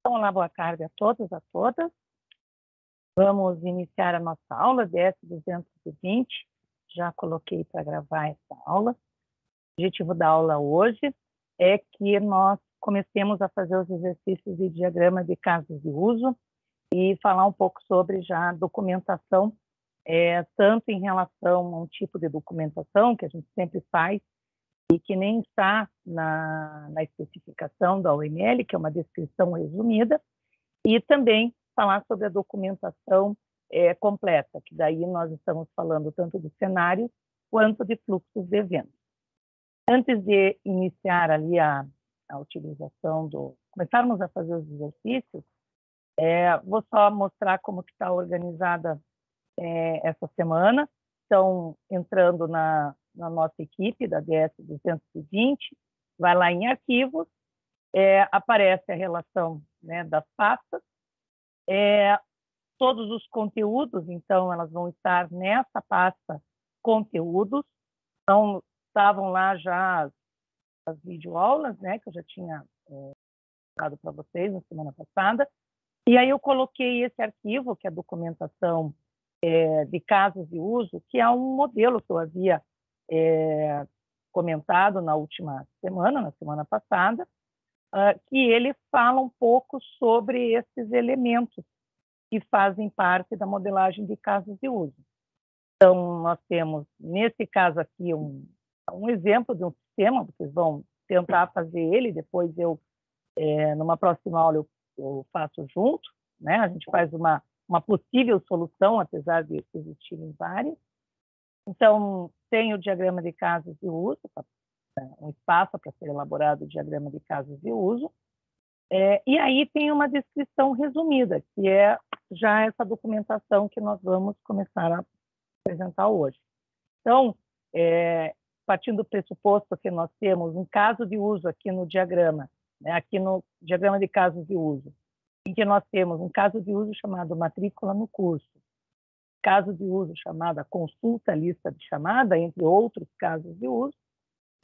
Então, olá, boa tarde a todos, a todas. Vamos iniciar a nossa aula DS 220. Já coloquei para gravar essa aula. O objetivo da aula hoje é que nós comecemos a fazer os exercícios de diagrama de casos de uso e falar um pouco sobre já a documentação, tanto em relação a um tipo de documentação que a gente sempre faz e que nem está na especificação da OML, que é uma descrição resumida, e também falar sobre a documentação completa, que daí nós estamos falando tanto de cenários quanto de fluxos de eventos. Antes de iniciar ali a utilização começarmos a fazer os exercícios, vou só mostrar como que está organizada essa semana. Estão entrando na nossa equipe da DS 220, vai lá em arquivos, aparece a relação, né, das pastas, todos os conteúdos, então, elas vão estar nessa pasta conteúdos. Então, estavam lá já as videoaulas, né, que eu já tinha dado para vocês na semana passada. E aí eu coloquei esse arquivo, que é a documentação de casos de uso, que é um modelo que eu havia comentado na última semana, na semana passada, que ele fala um pouco sobre esses elementos que fazem parte da modelagem de casos de uso. Então, nós temos, nesse caso aqui, um exemplo de um sistema, vocês vão tentar fazer ele, depois eu, numa próxima aula, eu faço junto, né? A gente faz uma possível solução, apesar de existirem várias. Então, tem o diagrama de casos de uso, um espaço para ser elaborado o diagrama de casos de uso, e aí tem uma descrição resumida, que é já essa documentação que nós vamos começar a apresentar hoje. Então, partindo do pressuposto que nós temos um caso de uso aqui no diagrama, né, aqui no diagrama de casos de uso, em que nós temos um caso de uso chamado matrícula no curso, caso de uso chamado consulta lista de chamada, entre outros casos de uso.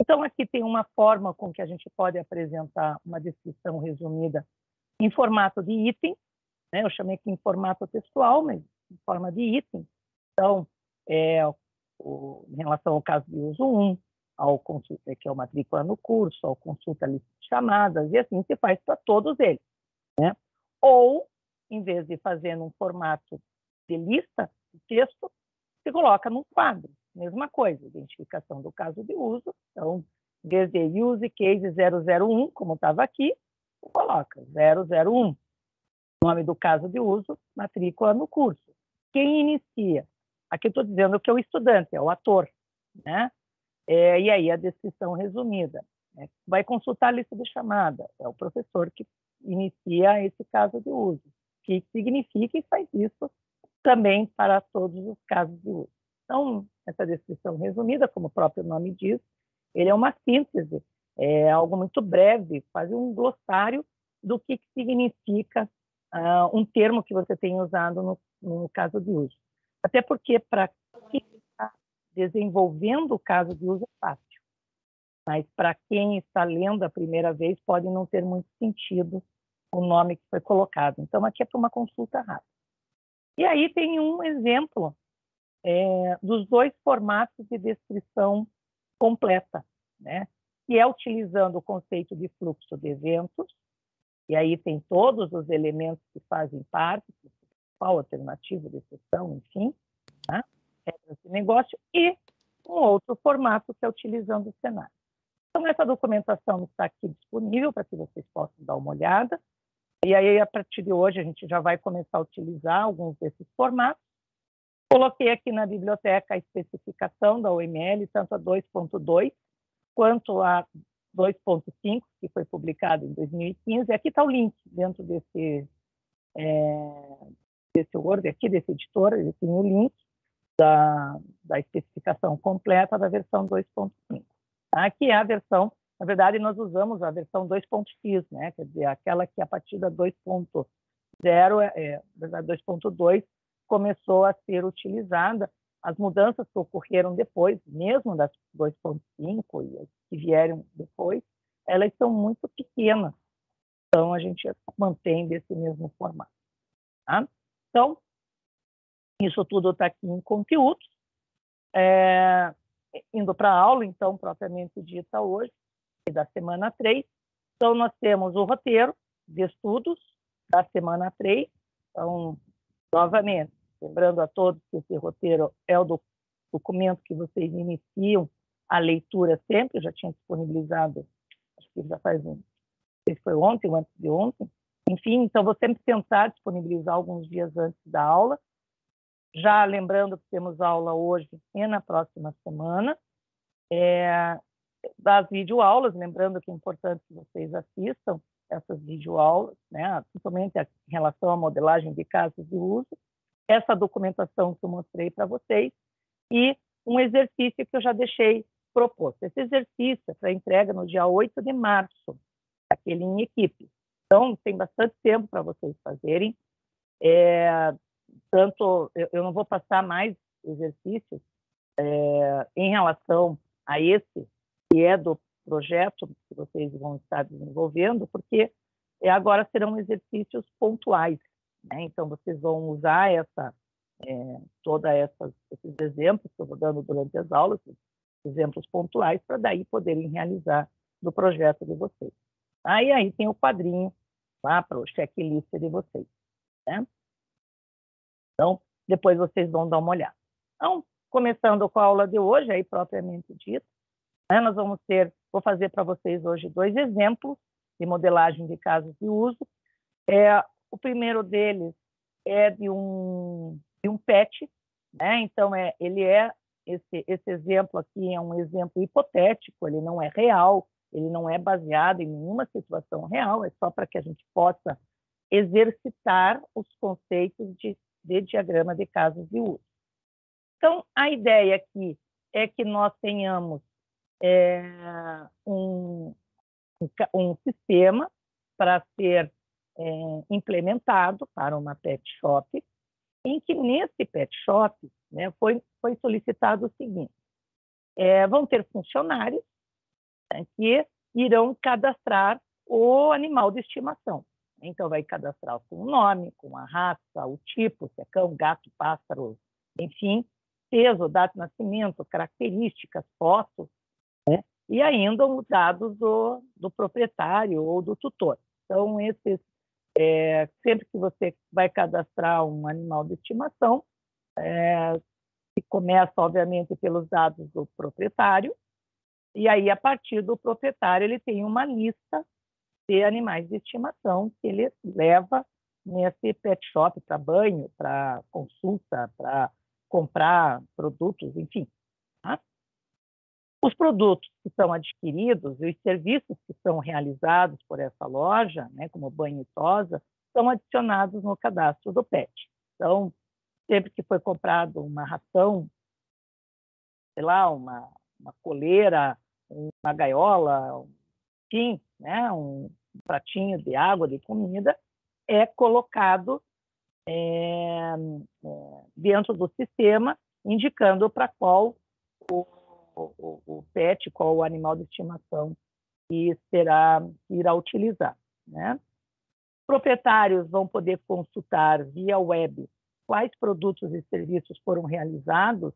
Então, aqui tem uma forma com que a gente pode apresentar uma descrição resumida em formato de item, né? Eu chamei aqui em formato textual, mas em forma de item. Então, em relação ao caso de uso 1, ao consulta, que é o matrícula no curso, ao consulta lista de chamadas, e assim se faz para todos eles, né? Ou, em vez de fazer num formato de lista, de texto, se coloca num quadro. Mesma coisa, identificação do caso de uso. Então, desde use case 001, como estava aqui, você coloca 001. Nome do caso de uso, matrícula no curso. Quem inicia? Aqui estou dizendo que é o estudante, é o ator, né? E aí a descrição resumida. Vai consultar a lista de chamada, é o professor que inicia esse caso de uso, que significa e faz isso também para todos os casos de uso. Então, essa descrição resumida, como o próprio nome diz, ele é uma síntese, é algo muito breve, quase um glossário do que significa um termo que você tem usado no caso de uso. Até porque, para quem está desenvolvendo o caso de uso, é fácil. Mas, para quem está lendo a primeira vez, pode não ter muito sentido o nome que foi colocado. Então, aqui é para uma consulta rápida. E aí tem um exemplo dos dois formatos de descrição completa, né? Que é utilizando o conceito de fluxo de eventos, e aí tem todos os elementos que fazem parte, qual alternativo de exceção, enfim, né? Regras de negócio, e um outro formato que é utilizando o cenário. Então, essa documentação está aqui disponível para que vocês possam dar uma olhada, e aí, a partir de hoje, a gente já vai começar a utilizar alguns desses formatos. Coloquei aqui na biblioteca a especificação da OML, tanto a 2.2 quanto a 2.5, que foi publicado em 2015. Aqui está o link dentro desse Word aqui, desse editor, ele tem o link da especificação completa da versão 2.5. Aqui é a versão, na verdade, nós usamos a versão 2.x, né? Quer dizer, aquela que a partir da 2.0, na verdade, 2.2, começou a ser utilizada. As mudanças que ocorreram depois, mesmo das 2.5 e as que vieram depois, elas são muito pequenas. Então, a gente mantém desse mesmo formato. Tá? Então, isso tudo está aqui em conteúdos. Indo para a aula, então, propriamente dita hoje, da semana 3. Então, nós temos o roteiro de estudos da semana 3. Então, novamente, lembrando a todos que esse roteiro é o documento que vocês iniciam a leitura sempre. Eu já tinha disponibilizado, acho que já faz não sei se foi ontem ou antes de ontem. Enfim, então vou sempre tentar disponibilizar alguns dias antes da aula. Já lembrando que temos aula hoje e na próxima semana. Das videoaulas, lembrando que é importante que vocês assistam essas videoaulas, né, principalmente em relação à modelagem de casos de uso, essa documentação que eu mostrei para vocês e um exercício que eu já deixei proposto. Esse exercício é para entrega no dia 8 de março, aquele em equipe. Então, tem bastante tempo para vocês fazerem. Tanto, eu não vou passar mais exercícios em relação a esse, que é do projeto que vocês vão estar desenvolvendo, porque agora serão exercícios pontuais, né? Então, vocês vão usar todos esses exemplos que eu vou dando durante as aulas, exemplos pontuais, para daí poderem realizar do projeto de vocês. Aí tem o quadrinho lá para o checklist de vocês, né? Então, depois vocês vão dar uma olhada. Então, começando com a aula de hoje, aí propriamente dita, né, vou fazer para vocês hoje 2 exemplos de modelagem de casos de uso. O primeiro deles é de um PET, né? Então, esse exemplo aqui é um exemplo hipotético, ele não é real, ele não é baseado em nenhuma situação real, é só para que a gente possa exercitar os conceitos de diagrama de casos de uso. Então, a ideia aqui é que nós tenhamos um sistema para ser implementado para uma pet shop, em que nesse pet shop, né, foi solicitado o seguinte: vão ter funcionários, né, que irão cadastrar o animal de estimação. Então, vai cadastrar com o nome, com a raça, o tipo, se é cão, gato, pássaro, enfim, peso, data de nascimento, características, fotos, né? E ainda os dados do proprietário ou do tutor. Então, sempre que você vai cadastrar um animal de estimação, se começa, obviamente, pelos dados do proprietário, e aí, a partir do proprietário, ele tem uma lista de animais de estimação que ele leva nesse pet shop para banho, para consulta, para comprar produtos, enfim. Tá? Os produtos que são adquiridos e os serviços que são realizados por essa loja, né, como banho e tosa, são adicionados no cadastro do PET. Então, sempre que foi comprado uma ração, sei lá, uma coleira, uma gaiola, enfim, né, um pratinho de água, de comida, é colocado dentro do sistema, indicando para qual o pet, qual o animal de estimação que irá utilizar, né? Proprietários vão poder consultar via web quais produtos e serviços foram realizados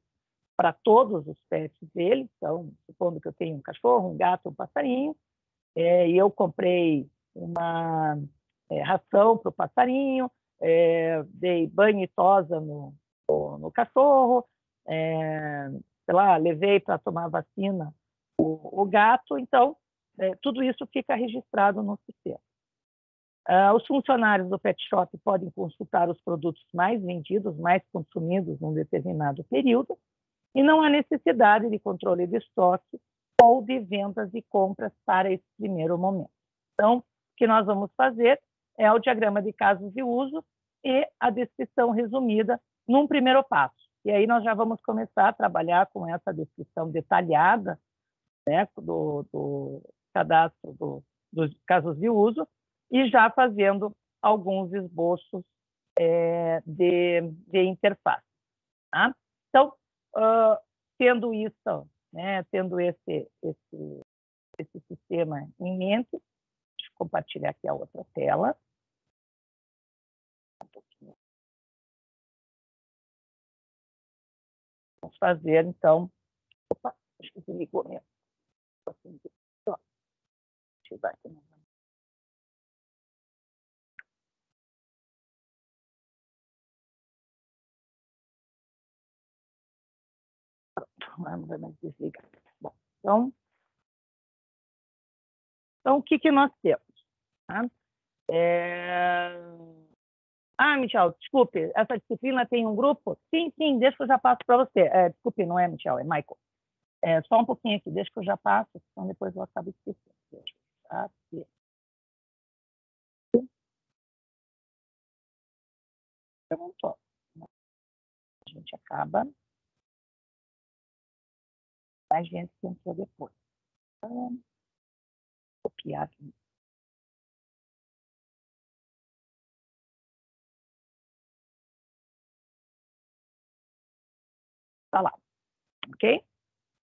para todos os pets dele. Então, supondo que eu tenho um cachorro, um gato, um passarinho, e eu comprei uma ração para o passarinho, dei banho e tosa no cachorro, sei lá, levei para tomar vacina o gato. Então, tudo isso fica registrado no sistema. Os funcionários do pet shop podem consultar os produtos mais vendidos, mais consumidos num determinado período, e não há necessidade de controle de estoque ou de vendas e compras para esse primeiro momento. Então, o que nós vamos fazer é o diagrama de casos de uso e a descrição resumida num primeiro passo. E aí nós já vamos começar a trabalhar com essa descrição detalhada, né, do cadastro dos casos de uso, e já fazendo alguns esboços de interface. Tá? Então, tendo isso, né, tendo esse sistema em mente, compartilhar aqui a outra tela. Um pouquinho. Vamos fazer, então... Opa, acho que se ligou mesmo. Deixa eu aqui novamente. Não vai mais desligar. Bom, então o que nós temos? Tá? Michel, desculpe, essa disciplina tem um grupo? Sim, deixa que eu já passo para você. Desculpe, não é Michel, é Michael. Só um pouquinho aqui, deixa que eu já passo, então depois eu acabo esquecendo. Deixa eu perguntou. A gente acaba. Mais gente que entrou depois. Copiar aqui. Tá lá. Ok?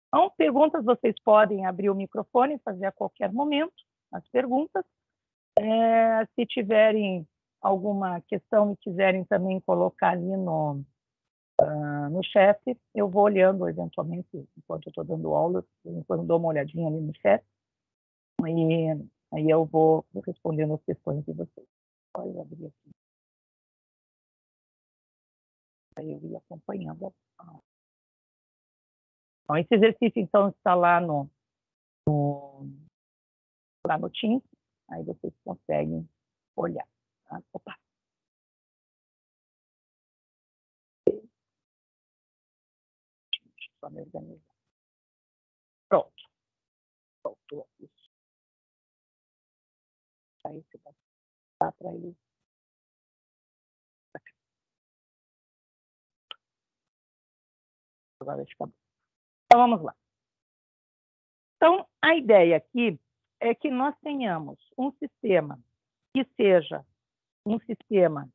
Então, perguntas, vocês podem abrir o microfone e fazer a qualquer momento as perguntas. Se tiverem alguma questão e quiserem também colocar ali no chat, eu vou olhando eventualmente, enquanto eu estou dando aula, enquanto dou uma olhadinha ali no chat, e aí eu vou respondendo as questões de vocês. Pode abrir aqui. Aí eu ia acompanhando. Então, esse exercício, então, está lá no Teams, aí vocês conseguem olhar. Tá? Opa! Deixa eu só me organizar. Pronto. Voltou isso. Aí você vai dar para ele. Agora fica bom. Então, vamos lá. Então, a ideia aqui é que nós tenhamos um sistema que seja um sistema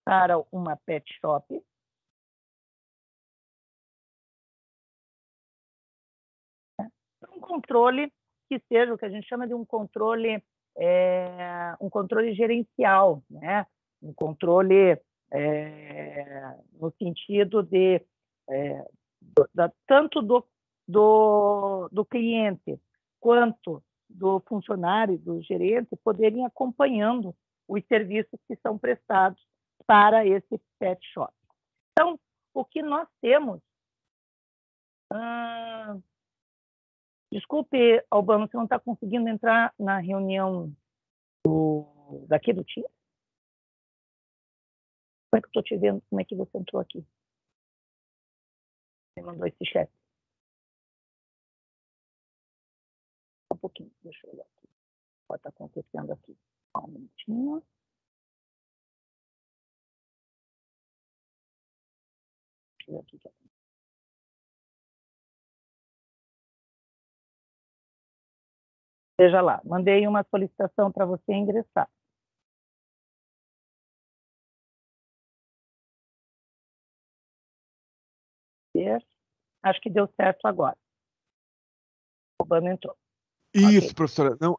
para uma pet shop, né? Um controle que seja o que a gente chama de um controle gerencial, né? Um controle no sentido de tanto do cliente quanto do funcionário, do gerente, poderem acompanhando os serviços que são prestados para esse pet shop. Então, o que nós temos... Desculpe, Albano, você não está conseguindo entrar na reunião daqui do Teams? Como é que eu estou te vendo? Como é que você entrou aqui? Você mandou esse chat. Um pouquinho, deixa eu olhar aqui. Pode estar acontecendo aqui. Só um minutinho. Deixa eu ver aqui. Veja lá, mandei uma solicitação para você ingressar. Acho que deu certo agora. O Bano entrou. Isso, Okay. Professora. Não,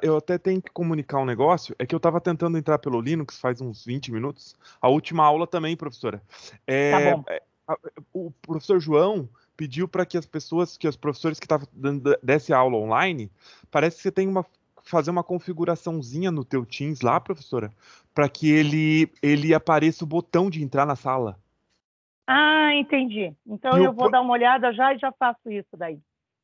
eu até tenho que comunicar um negócio, é que eu estava tentando entrar pelo Linux faz uns 20 minutos. A última aula também, professora. Tá bom. O professor João pediu para que os professores que estavam desse aula online, parece que você tem fazer uma configuraçãozinha no teu Teams lá, professora, para que ele apareça o botão de entrar na sala. Entendi. Então eu vou dar uma olhada já e já faço isso daí.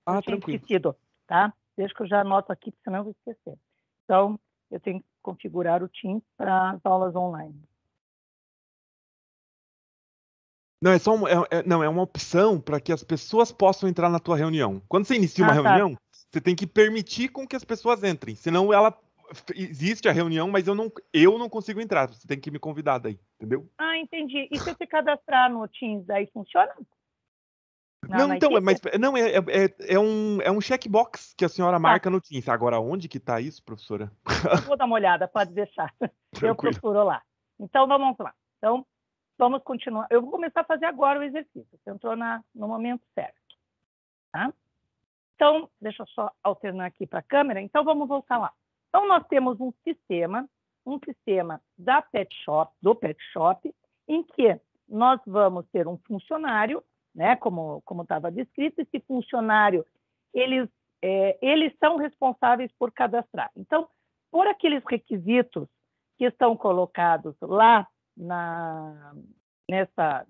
Eu tinha esquecido, tá? Deixa que eu já anoto aqui, porque senão eu vou esquecer. Então, eu tenho que configurar o Teams para as aulas online. Não, é uma opção para que as pessoas possam entrar na tua reunião. Quando você inicia uma reunião, você tem que permitir com que as pessoas entrem. Senão existe a reunião, mas eu não consigo entrar. Você tem que me convidar daí, entendeu? Entendi. E se eu se cadastrar no Teams, daí funciona? É um checkbox que a senhora marca no Teams. Agora, onde que está isso, professora? Eu vou dar uma olhada, pode deixar. Eu procuro lá. Então, vamos lá. Então, vamos continuar. Eu vou começar a fazer agora o exercício. Você entrou no momento certo. Tá? Então, deixa eu só alternar aqui para a câmera. Então, vamos voltar lá. Então, nós temos um sistema da Pet Shop, do Pet Shop, em que nós vamos ter um funcionário, né, como estava descrito. Esse funcionário, eles são responsáveis por cadastrar. Então, por aqueles requisitos que estão colocados lá nessa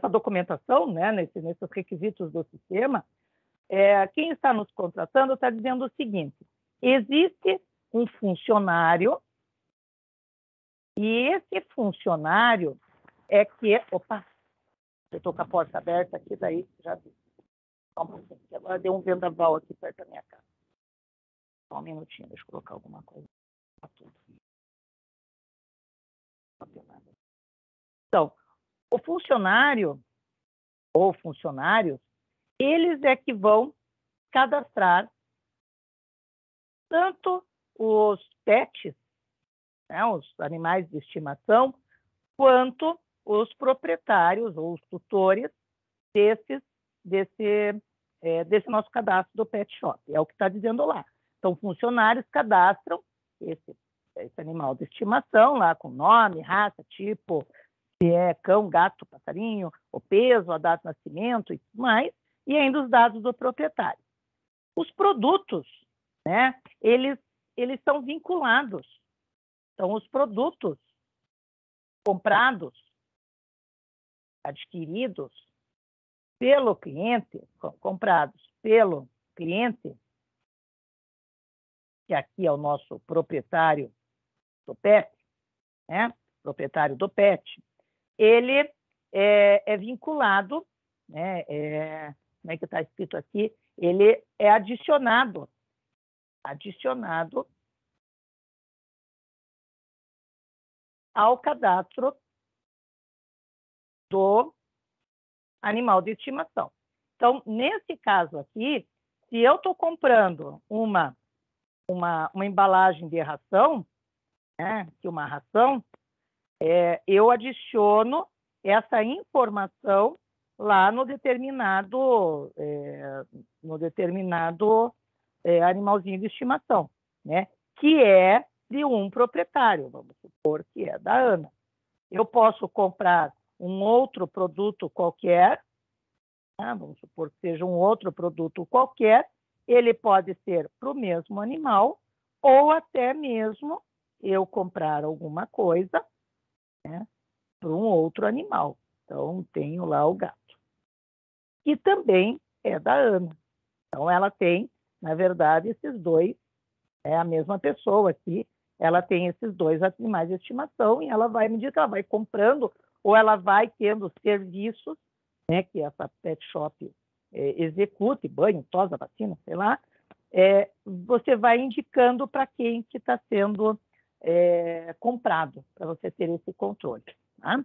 documentação, né, nesses requisitos do sistema, quem está nos contratando está dizendo o seguinte: existe um funcionário e esse funcionário é que... Opa, eu estou com a porta aberta aqui, daí já vi. Agora deu um vendaval aqui perto da minha casa. Só um minutinho, deixa eu colocar alguma coisa. Tudo. Então, o funcionário ou funcionários, eles é que vão cadastrar tanto os pets, né, os animais de estimação, quanto os proprietários ou os tutores desse nosso cadastro do Pet Shop. É o que está dizendo lá. Então, funcionários cadastram esse animal de estimação lá com nome, raça, tipo, se é cão, gato, passarinho, o peso, a data de nascimento e tudo mais, e ainda os dados do proprietário. Os produtos, né, eles são vinculados. Então, os produtos comprados, adquiridos pelo cliente, comprados pelo cliente, que aqui é o nosso proprietário do PET, né, proprietário do PET, ele é vinculado, né, como é que está escrito aqui? Ele é adicionado ao cadastro do animal de estimação. Então, nesse caso aqui, se eu estou comprando uma embalagem de ração, né, que uma ração, eu adiciono essa informação lá no determinado animalzinho de estimação, né, que é de um proprietário, vamos supor que é da Ana. Eu posso comprar um outro produto qualquer, né, vamos supor que seja um outro produto qualquer, ele pode ser para o mesmo animal ou até mesmo eu comprar alguma coisa, né, para um outro animal. Então, tenho lá o gato. E também é da Ana. Então, ela tem, na verdade, esses dois, é a mesma pessoa aqui, ela tem esses dois animais de estimação e ela vai, à medida que ela vai comprando ou ela vai tendo serviços, né, que essa pet shop execute, banho, tosa, vacina, sei lá, você vai indicando para quem que está sendo comprado, para você ter esse controle. Tá?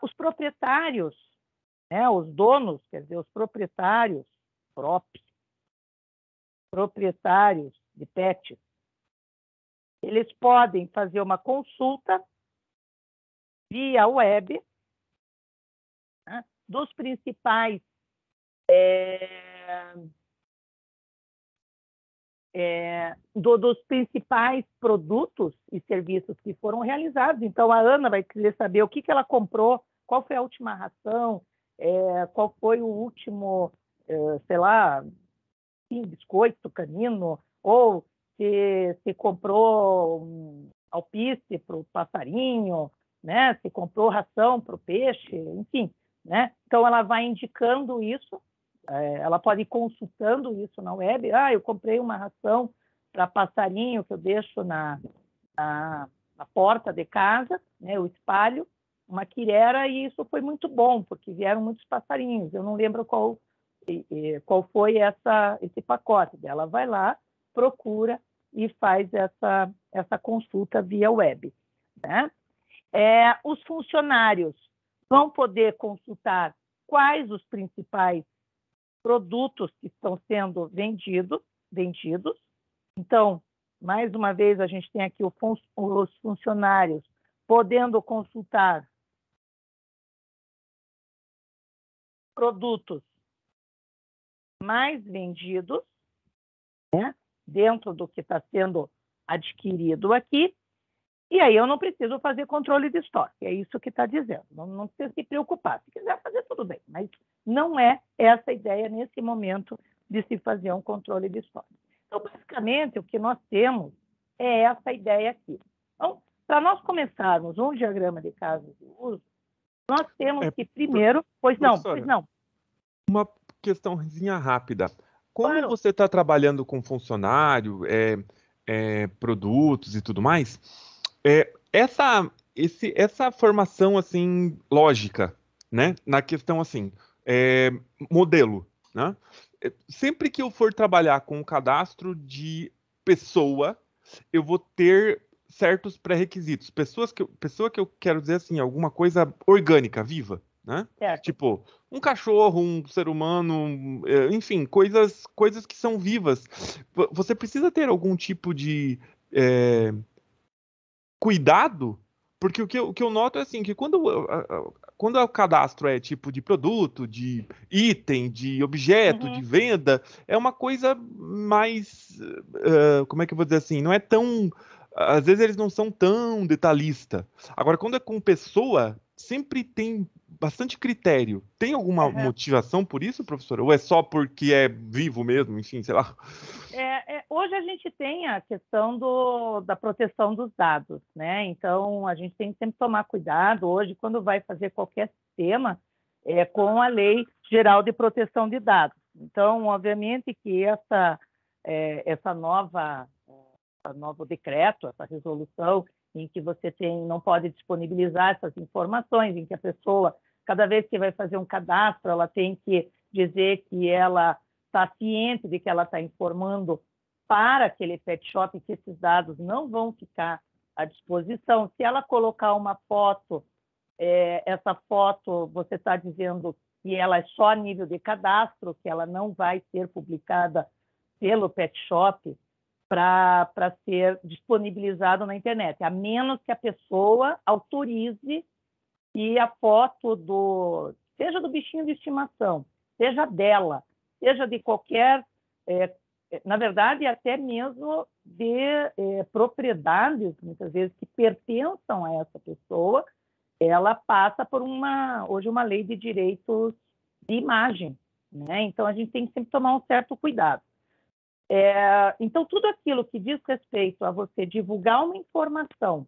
Os proprietários, né, os donos, quer dizer, os proprietários proprietários de pets, eles podem fazer uma consulta via web, né, dos principais dos principais produtos e serviços que foram realizados. Então, a Ana vai querer saber o que ela comprou, qual foi a última ração, qual foi o último, sei lá, biscoito canino, ou se comprou um alpiste para o passarinho, né? Se comprou ração para o peixe, enfim. Né? Então, ela vai indicando isso, ela pode ir consultando isso na web. Eu comprei uma ração para passarinho que eu deixo na porta de casa, né? Eu espalho uma quirera, e isso foi muito bom, porque vieram muitos passarinhos. Eu não lembro qual foi esse pacote. Ela vai lá, procura e faz essa consulta via web. Né? Os funcionários vão poder consultar quais os principais produtos que estão sendo vendidos. Então, mais uma vez, a gente tem aqui os funcionários podendo consultar produtos mais vendidos, né, dentro do que está sendo adquirido aqui, e aí eu não preciso fazer controle de estoque, é isso que está dizendo. Não precisa se preocupar. Se quiser fazer, tudo bem, mas não é essa a ideia nesse momento de se fazer um controle de estoque. Então, basicamente, o que nós temos é essa ideia aqui. Então, para nós começarmos um diagrama de casos de uso, nós temos que primeiro... Pois não. Uma questãozinha rápida. Como Claro. você está trabalhando com funcionário, produtos e tudo mais, essa formação assim lógica, né? Na questão assim, modelo, né? Sempre que eu for trabalhar com um cadastro de pessoa, eu vou ter certos pré-requisitos. Pessoa que eu quero dizer assim, alguma coisa orgânica, viva, né? Certo. Tipo, um cachorro, um ser humano, enfim, coisas que são vivas. Você precisa ter algum tipo de cuidado, porque o que eu noto é assim, que quando o cadastro é tipo de produto, de item, de objeto, de venda, é uma coisa mais, como é que eu vou dizer assim, não é tão, às vezes eles não são tão detalhista. Agora, quando é com pessoa, sempre tem bastante critério. Tem alguma motivação por isso, professora? Ou é só porque é vivo mesmo, enfim, sei lá? Hoje a gente tem a questão da proteção dos dados, né? Então, a gente tem que sempre tomar cuidado hoje quando vai fazer qualquer sistema com a Lei Geral de Proteção de Dados. Então, obviamente que esse novo decreto, essa resolução em que você não pode disponibilizar essas informações, em que a pessoa, cada vez que vai fazer um cadastro, ela tem que dizer que ela está ciente de que ela está informando para aquele pet shop, que esses dados não vão ficar à disposição. Se ela colocar uma foto, essa foto você está dizendo que ela é só a nível de cadastro, que ela não vai ser publicada pelo pet shop para ser disponibilizado na internet, a menos que a pessoa autorize que a foto seja do bichinho de estimação, seja dela, seja de qualquer, na verdade, até mesmo de propriedades, muitas vezes, que pertençam a essa pessoa, ela passa por hoje uma lei de direitos de imagem, né? Então, a gente tem que sempre tomar um certo cuidado. Então, tudo aquilo que diz respeito a você divulgar uma informação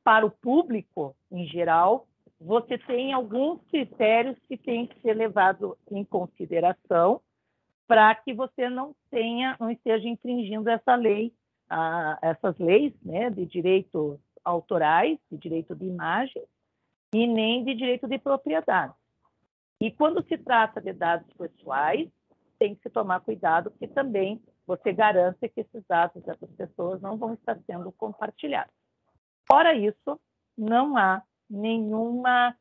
para o público em geral, você tem alguns critérios que têm que ser levados em consideração para que você não esteja infringindo essas leis, né, de direitos autorais, de direito de imagem e nem de direito de propriedade. E quando se trata de dados pessoais, tem que se tomar cuidado, porque também você garante que esses dados dessas pessoas não vão estar sendo compartilhados. Fora isso, não há nenhuma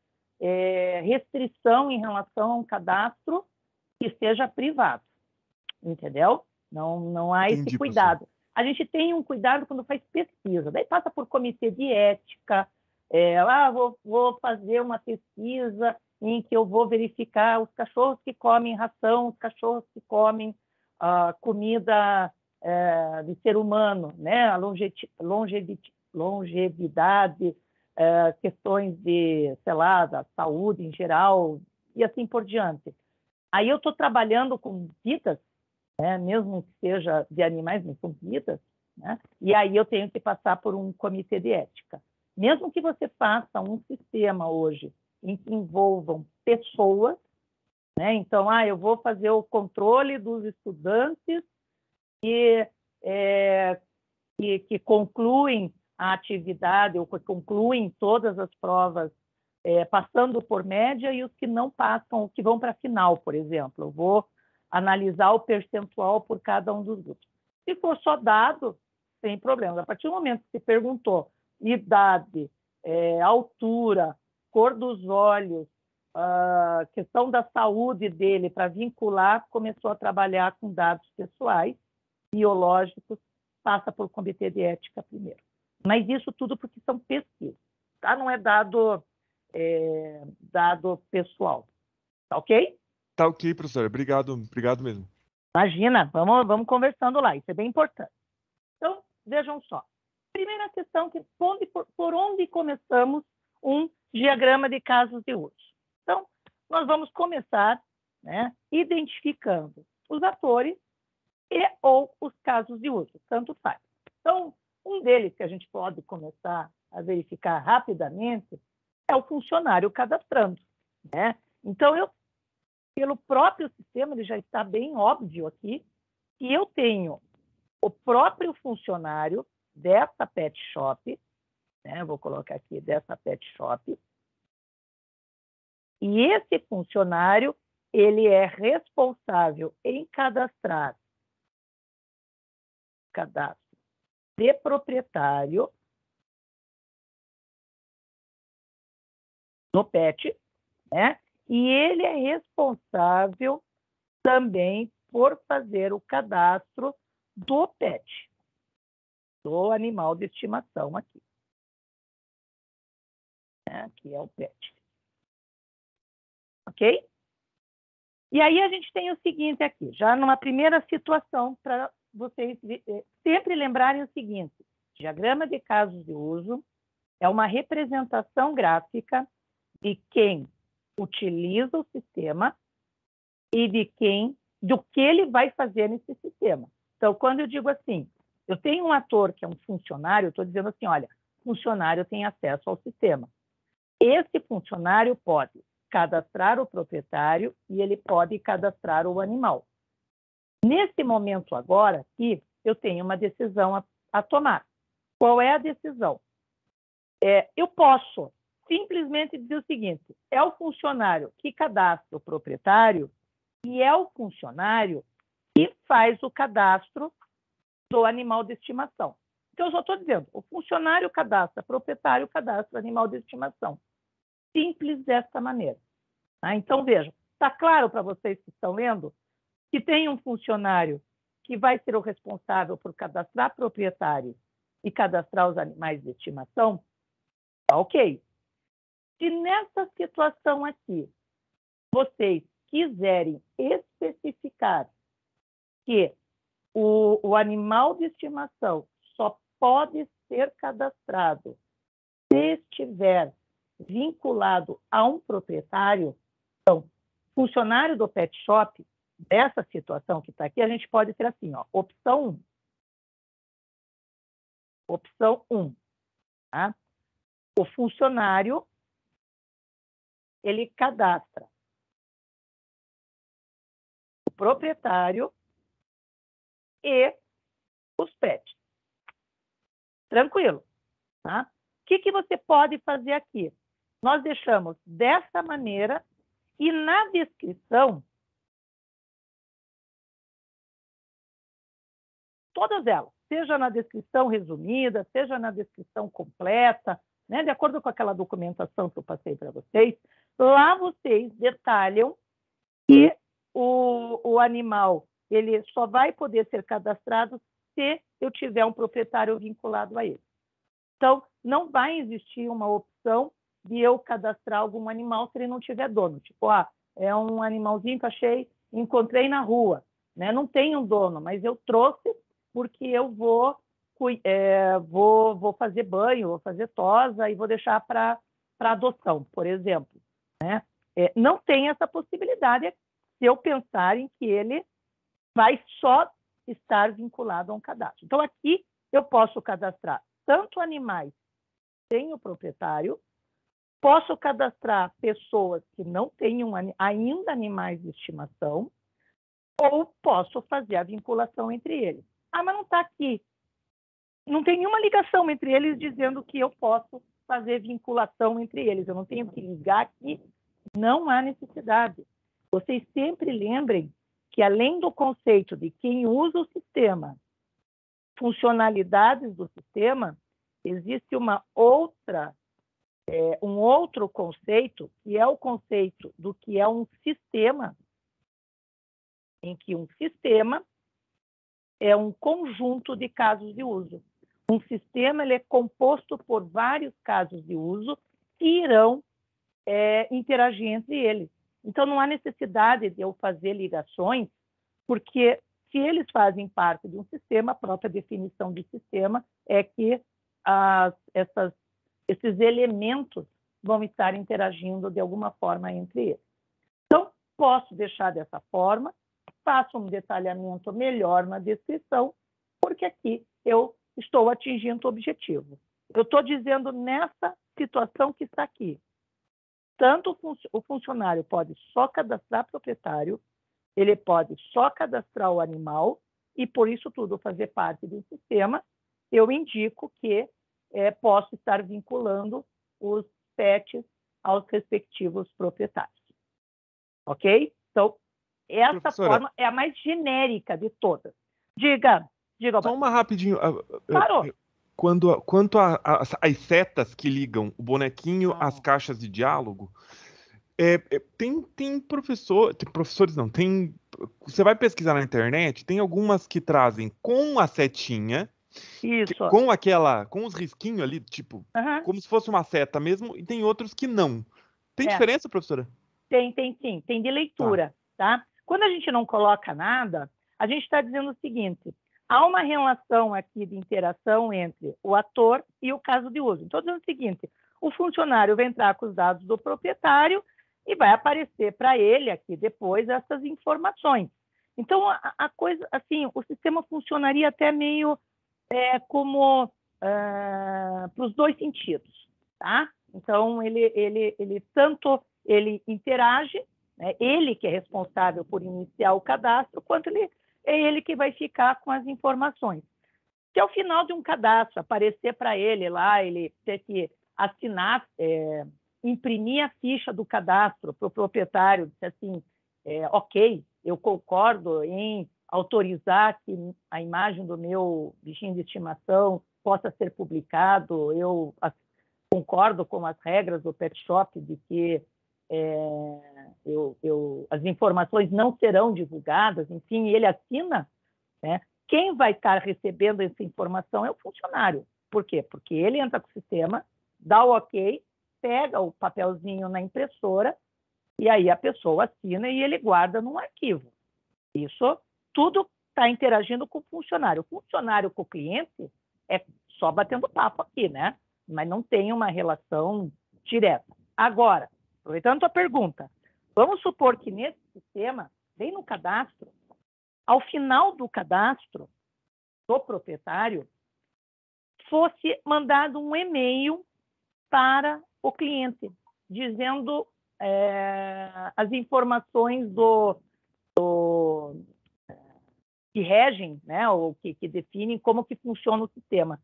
restrição em relação a um cadastro que seja privado, entendeu? Não há esse cuidado. Professor. A gente tem um cuidado quando faz pesquisa, daí passa por comitê de ética, vou fazer uma pesquisa em que eu vou verificar os cachorros que comem ração, os cachorros que comem comida de ser humano, né? A longevidade, questões de, sei lá, da saúde em geral, e assim por diante. Aí eu estou trabalhando com vidas, né? Mesmo que seja de animais, mas são vidas, né? E aí eu tenho que passar por um comitê de ética. Mesmo que você faça um sistema hoje em que envolvam pessoas, né? Então, eu vou fazer o controle dos estudantes que concluem a atividade ou que concluem todas as provas passando por média, e os que não passam, que vão para a final, por exemplo. Eu vou analisar o percentual por cada um dos grupos. Se for só dado, sem problema. A partir do momento que se perguntou idade, altura, cor dos olhos, questão da saúde dele, para vincular, começou a trabalhar com dados pessoais, biológicos, passa por comitê de ética primeiro. Mas isso tudo porque são pesquisas, tá? Não é dado pessoal, tá ok? Tá ok, professora. Obrigado mesmo. Imagina, vamos conversando lá, isso é bem importante. Então, vejam só. Primeira questão, por onde começamos um diagrama de casos de uso? Então, nós vamos começar, né, identificando os atores e ou os casos de uso, tanto faz. Então, um deles que a gente pode começar a verificar rapidamente é o funcionário cadastrando, né? Então, pelo próprio sistema, ele já está bem óbvio aqui, que eu tenho o próprio funcionário dessa pet shop, né? Vou colocar aqui, dessa pet shop, e esse funcionário, ele é responsável em cadastro de proprietário no PET, né? E ele é responsável também por fazer o cadastro do PET, do animal de estimação aqui. Aqui é o PET. Ok? E aí a gente tem o seguinte aqui, já numa primeira situação, para vocês sempre lembrarem o seguinte: diagrama de casos de uso é uma representação gráfica de quem utiliza o sistema e do que ele vai fazer nesse sistema. Então, quando eu digo assim, eu tenho um ator que é um funcionário, eu estou dizendo assim, olha, funcionário tem acesso ao sistema. Esse funcionário pode cadastrar o proprietário e ele pode cadastrar o animal. Nesse momento agora, aqui, eu tenho uma decisão a tomar. Qual é a decisão? Eu posso simplesmente dizer o seguinte: é o funcionário que cadastra o proprietário e é o funcionário que faz o cadastro do animal de estimação. Então, eu só estou dizendo, o funcionário cadastra, o proprietário cadastra o animal de estimação. Simples desta maneira. Tá? Então, vejam, está claro para vocês que estão lendo que tem um funcionário que vai ser o responsável por cadastrar proprietário e cadastrar os animais de estimação? Tá ok. Se nessa situação aqui vocês quiserem especificar que o animal de estimação só pode ser cadastrado se estiver vinculado a um proprietário, então, funcionário do pet shop, dessa situação que está aqui, a gente pode ter assim, ó, opção 1. Opção 1. Tá? O funcionário, ele cadastra o proprietário e os pets. Tranquilo. Tá? O que você pode fazer aqui? Nós deixamos dessa maneira e na descrição, todas elas, seja na descrição resumida, seja na descrição completa, né, de acordo com aquela documentação que eu passei para vocês, lá vocês detalham que o animal ele só vai poder ser cadastrado se eu tiver um proprietário vinculado a ele. Então, não vai existir uma opção de eu cadastrar algum animal se ele não tiver dono. Tipo, é um animalzinho que encontrei na rua, né? Não tem um dono, mas eu trouxe porque eu vou fazer banho, vou fazer tosa e vou deixar para adoção, por exemplo. Né? Não tem essa possibilidade se eu pensar em que ele vai só estar vinculado a um cadastro. Então, aqui eu posso cadastrar tanto animais sem o proprietário, posso cadastrar pessoas que não tenham ainda animais de estimação, ou posso fazer a vinculação entre eles. Mas não está aqui. Não tem nenhuma ligação entre eles dizendo que eu posso fazer vinculação entre eles. Eu não tenho que ligar aqui. Não há necessidade. Vocês sempre lembrem que, além do conceito de quem usa o sistema, funcionalidades do sistema, existe um outro conceito, que é o conceito do que é um sistema, em que um sistema é um conjunto de casos de uso. Um sistema ele é composto por vários casos de uso que irão interagir entre eles. Então, não há necessidade de eu fazer ligações, porque se eles fazem parte de um sistema, a própria definição de sistema é que esses elementos vão estar interagindo de alguma forma entre eles. Então, posso deixar dessa forma, faço um detalhamento melhor na descrição, porque aqui eu estou atingindo o objetivo. Eu estou dizendo nessa situação que está aqui. Tanto o funcionário pode só cadastrar proprietário, ele pode só cadastrar o animal, e por isso tudo fazer parte do sistema, eu indico que posso estar vinculando os pets aos respectivos proprietários. Ok? Então, essa Professora, forma é a mais genérica de todas. Diga. Só uma rapidinho. Claro. Quanto às setas que ligam o bonequinho às caixas de diálogo, tem professores não, você vai pesquisar na internet, tem algumas que trazem com a setinha, Isso. com os risquinhos ali, tipo, Uhum. como se fosse uma seta mesmo, e tem outros que não. Tem diferença, professora? Tem sim. Tem de leitura, tá? Quando a gente não coloca nada, a gente está dizendo o seguinte: há uma relação aqui de interação entre o ator e o caso de uso. Estou dizendo o seguinte: o funcionário vai entrar com os dados do proprietário e vai aparecer para ele aqui depois essas informações. Então, a coisa, assim, o sistema funcionaria até meio como para os dois sentidos, tá? Então, ele tanto ele interage, né, ele que é responsável por iniciar o cadastro, quanto é ele que vai ficar com as informações. Se ao final de um cadastro aparecer para ele lá, ele ter que assinar, imprimir a ficha do cadastro para o proprietário, dizer assim, ok, eu concordo em autorizar que a imagem do meu bichinho de estimação possa ser publicado, eu concordo com as regras do pet shop de que as informações não serão divulgadas, enfim, ele assina, né? Quem vai estar recebendo essa informação é o funcionário. Por quê? Porque ele entra com o sistema, dá o ok, pega o papelzinho na impressora e aí a pessoa assina e ele guarda num arquivo. Isso tudo está interagindo com o funcionário. O funcionário com o cliente é só batendo papo aqui, né? Mas não tem uma relação direta. Agora, aproveitando a tua pergunta, vamos supor que nesse sistema, bem no cadastro, ao final do cadastro do proprietário, fosse mandado um e-mail para o cliente, dizendo as informações que regem, né, ou que definem como que funciona o sistema.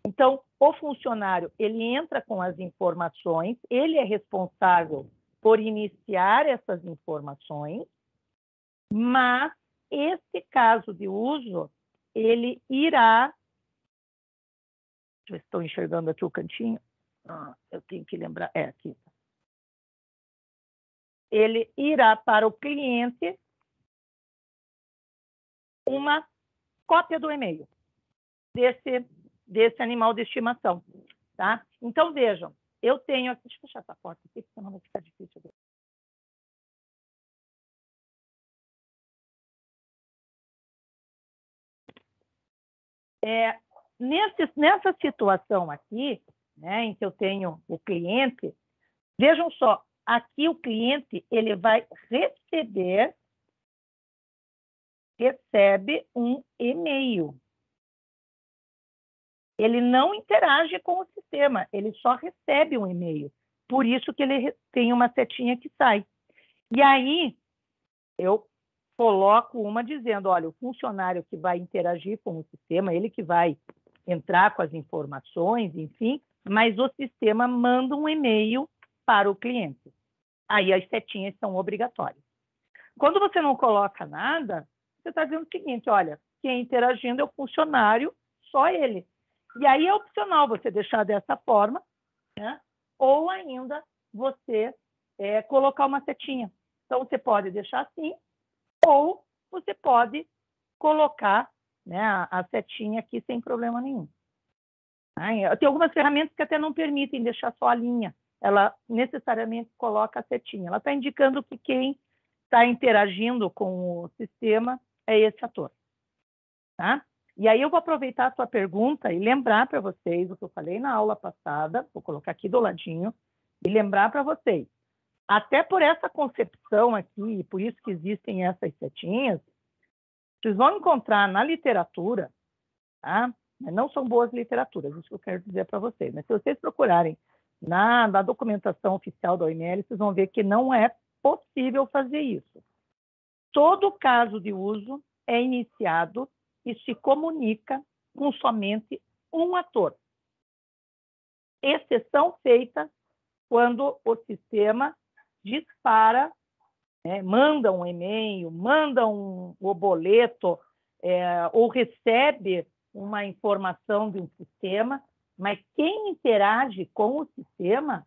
Então, o funcionário, ele entra com as informações, ele é responsável por iniciar essas informações, mas esse caso de uso, ele irá... Deixa eu ver se estou enxergando aqui o cantinho. Eu tenho que lembrar... aqui. Ele irá para o cliente uma cópia do e-mail desse animal de estimação, tá? Então, vejam, eu tenho aqui... Deixa eu fechar essa porta aqui, porque senão vai ficar difícil. Nessa situação aqui, né, em que eu tenho o cliente, vejam só, aqui o cliente ele recebe um e-mail. Ele não interage com o sistema, ele só recebe um e-mail. Por isso que ele tem uma setinha que sai. E aí, eu coloco uma dizendo, olha, o funcionário que vai interagir com o sistema, ele que vai entrar com as informações, enfim, mas o sistema manda um e-mail para o cliente. Aí as setinhas são obrigatórias. Quando você não coloca nada, você está dizendo o seguinte, olha, quem interagindo é o funcionário, só ele. E aí é opcional você deixar dessa forma, né? Ou ainda você colocar uma setinha. Então, você pode deixar assim, ou você pode colocar, né, a setinha aqui sem problema nenhum. Tem algumas ferramentas que até não permitem deixar só a linha. ela necessariamente coloca a setinha. Ela está indicando que quem está interagindo com o sistema é esse ator. Tá? E aí eu vou aproveitar a sua pergunta e lembrar para vocês o que eu falei na aula passada, vou colocar aqui do ladinho, e lembrar para vocês. Até por essa concepção aqui, por isso que existem essas setinhas, vocês vão encontrar na literatura, tá? Não são boas literaturas, isso que eu quero dizer para vocês, mas se vocês procurarem na documentação oficial da OML, vocês vão ver que não é possível fazer isso. Todo caso de uso é iniciado e se comunica com somente um ator. Exceção feita quando o sistema dispara, manda um e-mail, manda um boleto, ou recebe uma informação de um sistema, mas quem interage com o sistema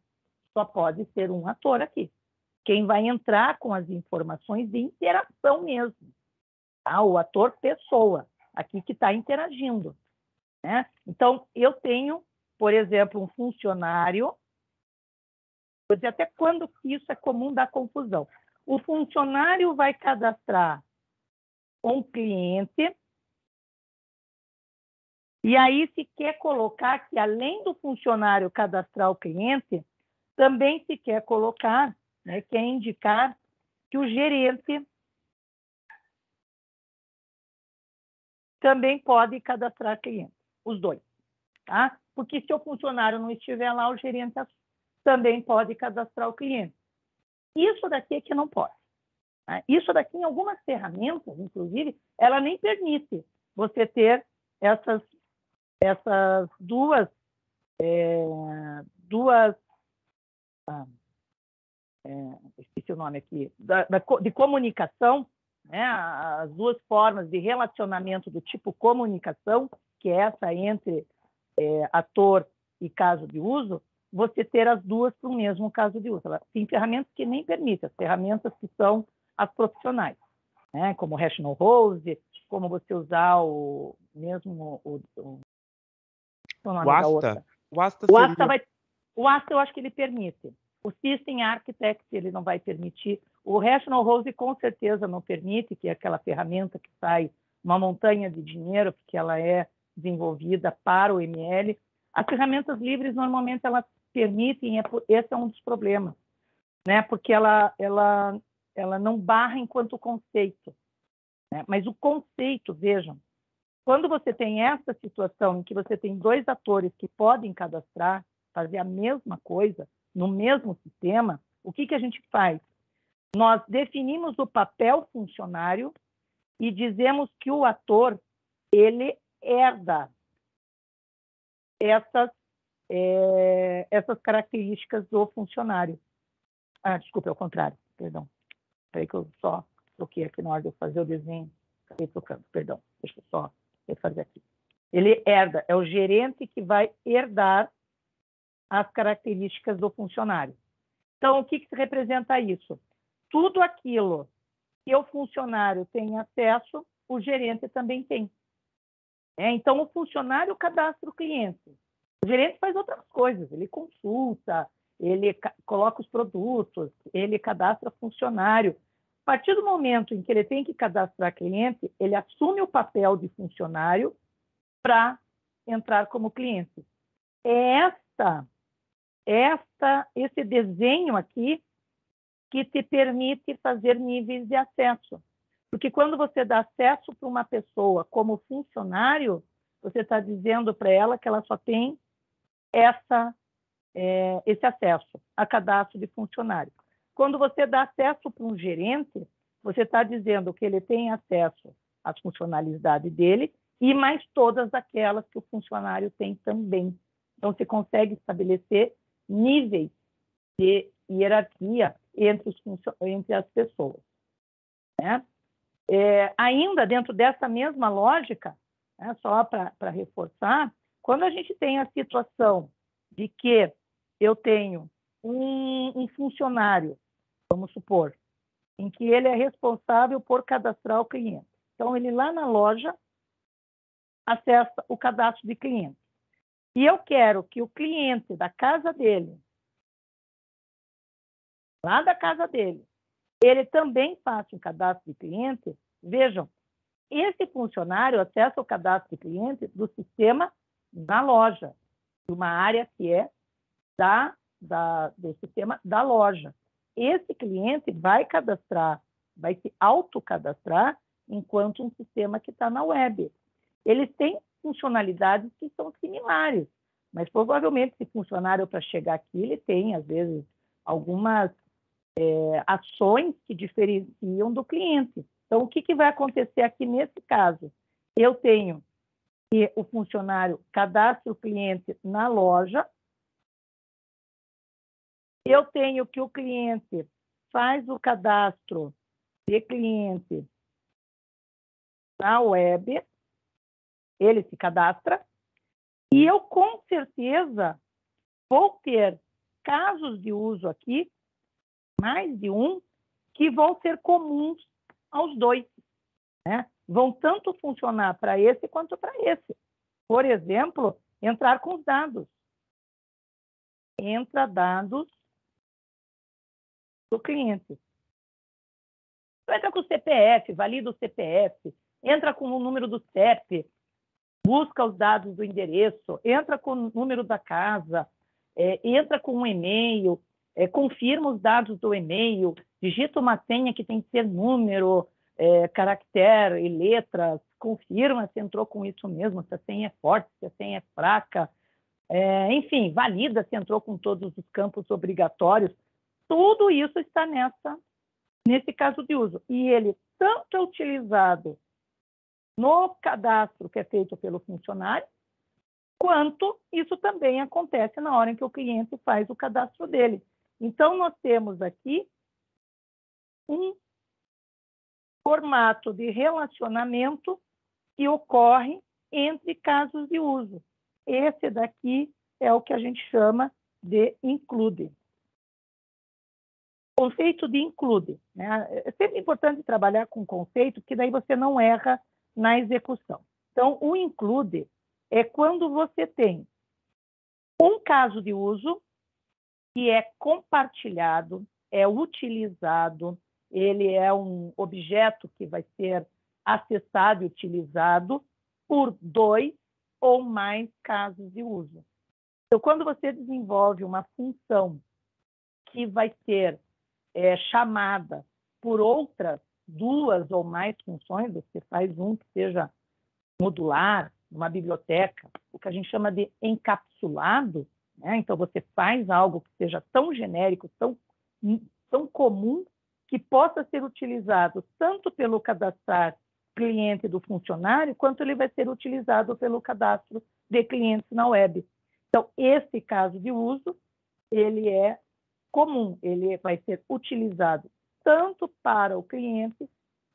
só pode ser um ator aqui. Quem vai entrar com as informações de interação mesmo. Tá? O ator pessoa, aqui que está interagindo. Né? Então, eu tenho, por exemplo, um funcionário, vou dizer até quando isso é comum dar confusão. O funcionário vai cadastrar um cliente, e aí se quer colocar que, além do funcionário cadastrar o cliente, também se quer colocar, quer indicar que o gerente também pode cadastrar cliente, os dois. Tá? Porque se o funcionário não estiver lá, o gerente também pode cadastrar o cliente. Isso daqui é que não pode. Tá? Isso daqui, em algumas ferramentas, inclusive, ela nem permite você ter essas duas esqueci o nome aqui, de comunicação, né? As duas formas de relacionamento do tipo comunicação, que é essa entre ator e caso de uso, você ter as duas para o mesmo caso de uso. Tem ferramentas que nem permitem, as ferramentas que são as profissionais, né? Como o Rational Rose, como você usar o Asta. O Asta eu acho que ele permite. O System Architect ele não vai permitir. O Rational Rose com certeza não permite, que é aquela ferramenta que sai uma montanha de dinheiro, porque ela é desenvolvida para o ML. As ferramentas livres, normalmente, elas permitem, esse é um dos problemas, né? Porque ela não barra enquanto conceito. Né? Mas o conceito, vejam, quando você tem essa situação em que você tem dois atores que podem cadastrar, fazer a mesma coisa no mesmo sistema, o que a gente faz? Nós definimos o papel funcionário e dizemos que o ator, ele herda essas características do funcionário. Desculpa, é o contrário, perdão. Espera aí que eu só troquei aqui na hora de eu fazer o desenho. Acabei trocando, perdão. Deixa eu só refazer aqui. Ele herda, é o gerente que vai herdar as características do funcionário. Então, o que representa isso? Tudo aquilo que o funcionário tem acesso, o gerente também tem. Então, o funcionário cadastra o cliente. O gerente faz outras coisas, ele consulta, ele coloca os produtos, ele cadastra funcionário. A partir do momento em que ele tem que cadastrar cliente, ele assume o papel de funcionário para entrar como cliente. É esse desenho aqui que te permite fazer níveis de acesso. Porque quando você dá acesso para uma pessoa como funcionário, você está dizendo para ela que ela só tem esse acesso a cadastro de funcionário. Quando você dá acesso para um gerente, você está dizendo que ele tem acesso às funcionalidades dele e mais todas aquelas que o funcionário tem também. Então, você consegue estabelecer níveis de hierarquia entre as pessoas. Né? Ainda dentro dessa mesma lógica, só para reforçar, quando a gente tem a situação de que eu tenho um funcionário, vamos supor, em que ele é responsável por cadastrar o cliente. Então, ele lá na loja acessa o cadastro de cliente. E eu quero que o cliente da casa dele lá da casa dele, ele também faça um cadastro de cliente, vejam, esse funcionário acessa o cadastro de cliente do sistema na loja, de uma área que é do sistema da loja. Esse cliente vai cadastrar, vai se autocadastrar enquanto um sistema que está na web. Eles têm funcionalidades que são similares, mas provavelmente esse funcionário, para chegar aqui, ele tem, às vezes, algumas ações que diferenciam do cliente. Então, o que vai acontecer aqui nesse caso? Eu tenho que o funcionário cadastra o cliente na loja, eu tenho que o cliente faz o cadastro de cliente na web, ele se cadastra, e eu, com certeza, vou ter casos de uso aqui, mais de um, que vão ser comuns aos dois, né? Vão tanto funcionar para esse quanto para esse. Por exemplo, entrar com os dados. Entra dados do cliente. Entra com o CPF, valida o CPF, entra com o número do CEP, busca os dados do endereço, entra com o número da casa, entra com um e-mail, confirma os dados do e-mail, digita uma senha que tem que ser número, caractere e letras, confirma se entrou com isso mesmo, se a senha é forte, se a senha é fraca, enfim, valida se entrou com todos os campos obrigatórios. Tudo isso está nesse caso de uso. E ele tanto é utilizado no cadastro que é feito pelo funcionário, quanto isso também acontece na hora em que o cliente faz o cadastro dele. Então, nós temos aqui um formato de relacionamento que ocorre entre casos de uso. Esse daqui é o que a gente chama de include. Conceito de include, né? É sempre importante trabalhar com conceito, porque daí você não erra na execução. Então, o include é quando você tem um caso de uso que é compartilhado, é utilizado, ele é um objeto que vai ser acessado e utilizado por 2 ou mais casos de uso. Então, quando você desenvolve uma função que vai ser chamada por outras 2 ou mais funções, você faz um que seja modular, uma biblioteca, o que a gente chama de encapsulado, né? Então, você faz algo que seja tão genérico, tão comum, que possa ser utilizado tanto pelo cadastrar cliente do funcionário, quanto ele vai ser utilizado pelo cadastro de clientes na web. Então, esse caso de uso, ele é comum, ele vai ser utilizado tanto para o cliente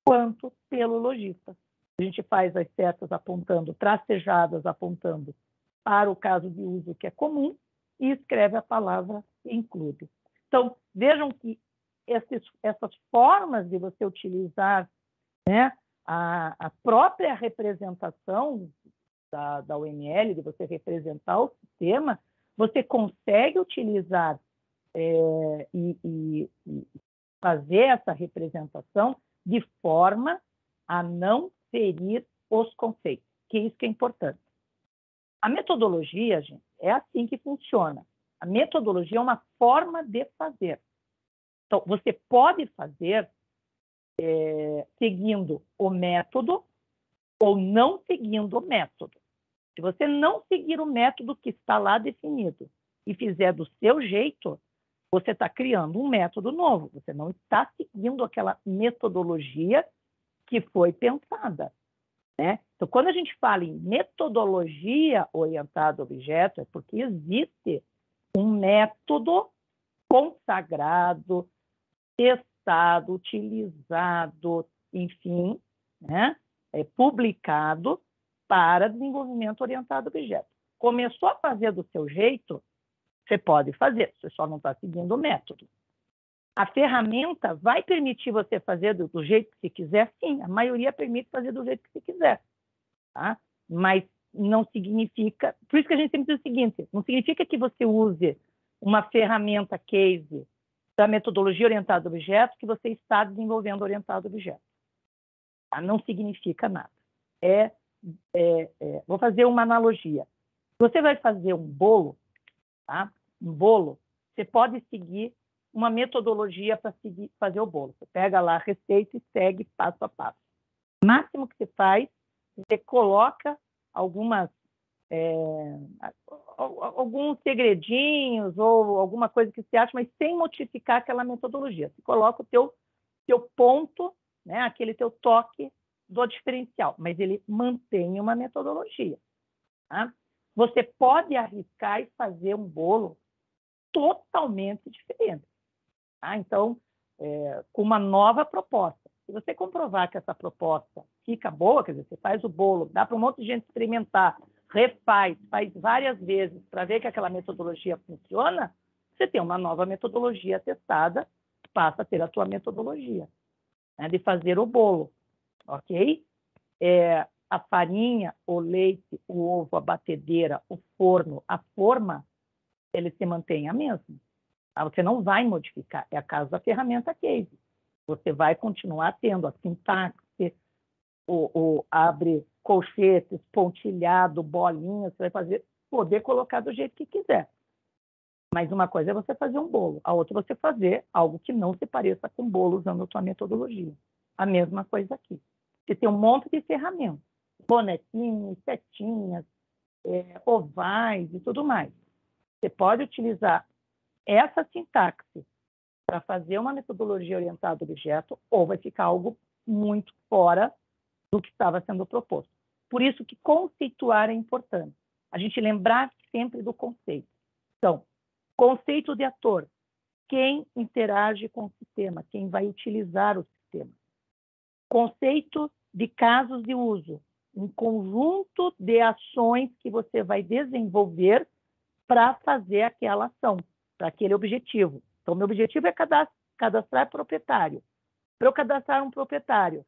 quanto pelo lojista. A gente faz as setas apontando, tracejadas apontando para o caso de uso que é comum e escreve a palavra include. Então, vejam que essas formas de você utilizar, né, a própria representação da UML, de você representar o sistema, você consegue utilizar e fazer essa representação de forma a não ferir os conceitos, que isso que é importante. A metodologia, gente, é assim que funciona. A metodologia é uma forma de fazer. Então, você pode fazer seguindo o método ou não seguindo o método. Se você não seguir o método que está lá definido e fizer do seu jeito, você está criando um método novo. Você não está seguindo aquela metodologia que foi pensada, né? Então, quando a gente fala em metodologia orientada a objeto, é porque existe um método consagrado, testado, utilizado, enfim, né? Publicado para desenvolvimento orientado a objeto. Começou a fazer do seu jeito, você pode fazer, você só não está seguindo o método. A ferramenta vai permitir você fazer do jeito que você quiser? Sim, a maioria permite fazer do jeito que você quiser. Tá? Mas não significa... Por isso que a gente sempre diz o seguinte, não significa que você use uma ferramenta case da metodologia orientada a objeto que você está desenvolvendo orientado a objeto. Tá? Não significa nada. Vou fazer uma analogia. Você vai fazer um bolo, tá? Um bolo, você pode seguir uma metodologia para fazer o bolo. Você pega lá a receita e segue passo a passo. O máximo que você faz, você coloca alguns segredinhos ou alguma coisa que você acha, mas sem modificar aquela metodologia. Você coloca o teu ponto, né, aquele teu toque do diferencial, mas ele mantém uma metodologia. Tá? Você pode arriscar e fazer um bolo totalmente diferente. Tá? Então, com uma nova proposta. Se você comprovar que essa proposta fica boa, quer dizer, você faz o bolo, dá para um monte de gente experimentar, refaz, faz várias vezes para ver que aquela metodologia funciona, você tem uma nova metodologia testada, passa a ter a tua metodologia, né, de fazer o bolo, ok? A farinha, o leite, o ovo, a batedeira, o forno, a forma, ele se mantém a mesma. Tá? Você não vai modificar, é a caso da ferramenta case. Você vai continuar tendo a sintaxe, abre colchetes, pontilhado, bolinhas, você vai poder colocar do jeito que quiser. Mas uma coisa é você fazer um bolo, a outra é você fazer algo que não se pareça com bolo usando a tua metodologia. A mesma coisa aqui. Você tem um monte de ferramentas, bonequinhos, setinhas, ovais e tudo mais. Você pode utilizar essa sintaxe para fazer uma metodologia orientada a objeto, ou vai ficar algo muito fora do que estava sendo proposto. Por isso que conceituar é importante. A gente lembrar sempre do conceito. Então, conceito de ator. Quem interage com o sistema, quem vai utilizar o sistema. Conceito de casos de uso. Um conjunto de ações que você vai desenvolver para fazer aquela ação, para aquele objetivo. Então, meu objetivo é cadastrar proprietário. Para eu cadastrar um proprietário,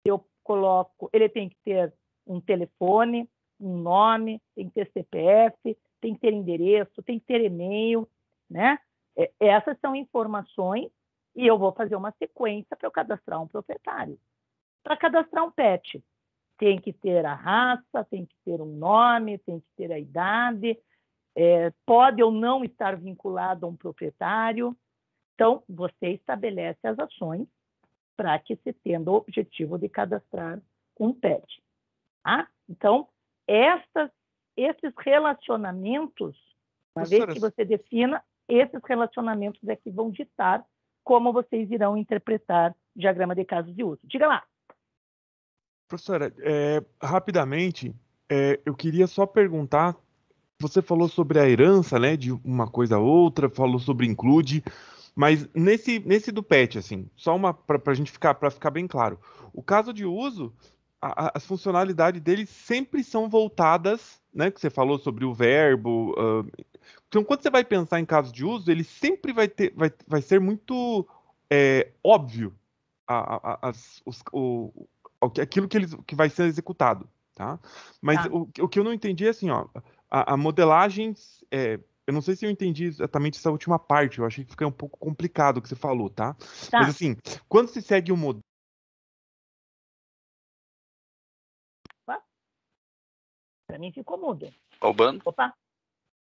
eu coloco, ele tem que ter um telefone, um nome, tem que ter CPF, tem que ter endereço, tem que ter e-mail, né? Essas são informações e eu vou fazer uma sequência para eu cadastrar um proprietário. Para cadastrar um pet, tem que ter a raça, tem que ter um nome, tem que ter a idade, pode ou não estar vinculado a um proprietário. Então, você estabelece as ações para que se tenha o objetivo de cadastrar um pet. Tá? Então, esses relacionamentos, uma vez que você defina, esses relacionamentos é que vão ditar como vocês irão interpretar o diagrama de casos de uso. Diga lá. Professora, rapidamente, eu queria só perguntar, você falou sobre a herança, né, de uma coisa a outra, falou sobre include, mas nesse do PET, assim, só para a gente ficar bem claro, o caso de uso, as funcionalidades dele sempre são voltadas, né, que você falou sobre o verbo. Então, quando você vai pensar em caso de uso, ele sempre vai ser muito óbvio aquilo que vai ser executado, tá? Mas Tá. o que eu não entendi é assim, ó, a modelagem, eu não sei se eu entendi exatamente essa última parte, eu achei que fica um pouco complicado o que você falou, tá? Mas assim, quando se segue o modelo... Para mim ficou mudo. Albano? Opa!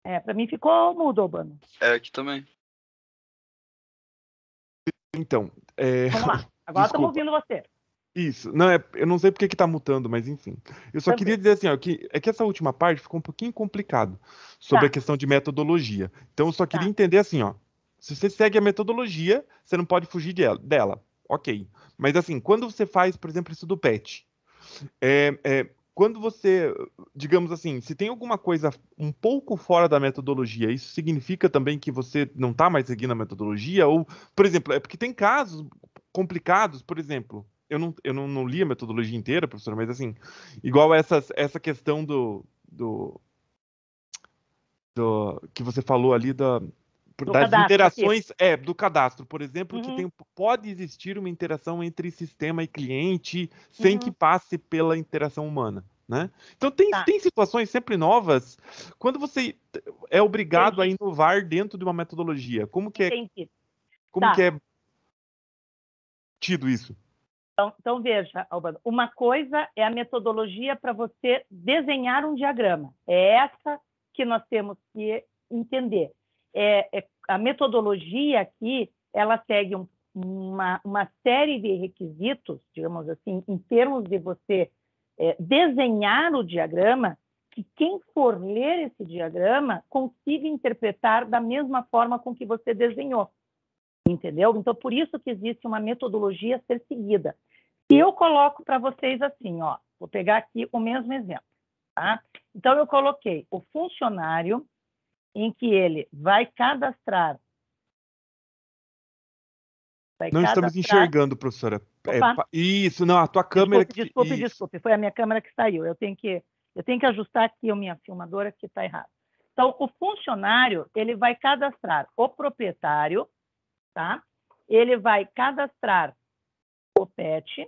Para mim ficou mudo, Albano. Aqui também. Então, Vamos lá. Agora estamos ouvindo você. Isso. Não, eu não sei porque que tá mutando, mas enfim. Eu só queria dizer assim, ó, que essa última parte ficou um pouquinho complicado sobre a questão de metodologia. Então, eu só queria entender assim, ó. Se você segue a metodologia, você não pode fugir dela. Ok. Mas assim, quando você faz, por exemplo, isso do PET, quando você, digamos assim, se tem alguma coisa um pouco fora da metodologia, isso significa também que você não está mais seguindo a metodologia? Ou, por exemplo, porque tem casos complicados, por exemplo, eu não li a metodologia inteira, professor, mas assim, igual essa questão do que você falou ali das interações, do cadastro, por exemplo, que pode existir uma interação entre sistema e cliente sem que passe pela interação humana, né? Então tem situações sempre novas quando você é obrigado a inovar dentro de uma metodologia. Como que é? Entendi. Como Tá. que é tido isso? Então, veja, Albano, uma coisa é a metodologia para você desenhar um diagrama. É essa que nós temos que entender. A metodologia aqui, ela segue uma série de requisitos, digamos assim, em termos de você desenhar o diagrama, que quem for ler esse diagrama consiga interpretar da mesma forma com que você desenhou. Entendeu? Então, por isso que existe uma metodologia a ser seguida. E eu coloco para vocês assim, ó, vou pegar aqui o mesmo exemplo, tá? Então, eu coloquei o funcionário em que ele vai cadastrar. Não estamos enxergando, professora. Isso, não, a tua câmera... Desculpe, foi a minha câmera que saiu. Eu tenho que ajustar aqui a minha filmadora que está errada. Então, o funcionário, ele vai cadastrar o proprietário, tá? Ele vai cadastrar o PET,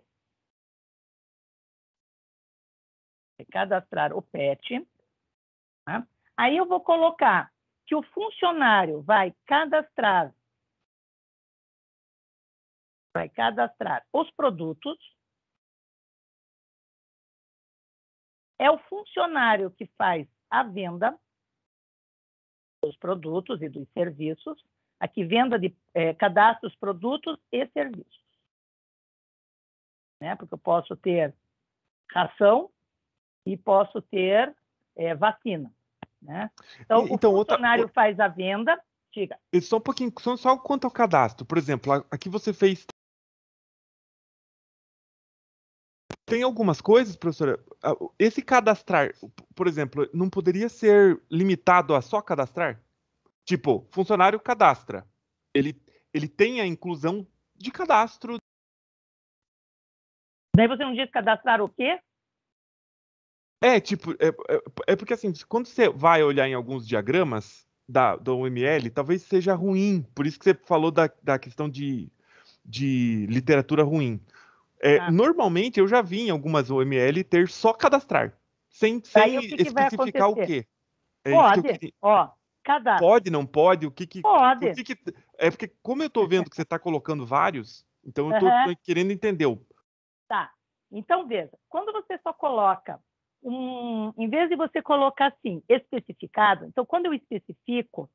tá? Aí eu vou colocar que o funcionário vai cadastrar os produtos. É o funcionário que faz a venda dos produtos e dos serviços. Aqui, venda de cadastros, produtos e serviços. Né? Porque eu posso ter ração e posso ter vacina. Né? Então, o funcionário faz a venda. Diga. Só um pouquinho, só quanto ao cadastro. Por exemplo, aqui você fez... Tem algumas coisas, professora, esse cadastrar, por exemplo, não poderia ser limitado a só cadastrar? Tipo, funcionário cadastra. Ele tem a inclusão de cadastro. Daí você não diz cadastrar o quê? Tipo, é porque assim, quando você vai olhar em alguns diagramas da UML, talvez seja ruim. Por isso que você falou da questão de literatura ruim. Normalmente, eu já vi em algumas OML ter só cadastrar, sem especificar o quê. Pode, cadastro. Pode, não pode? Pode. É porque, como eu estou vendo que você está colocando vários, então eu estou querendo entender. Tá. Então, veja, quando você só coloca, em vez de você colocar assim, especificado, então, quando eu especifico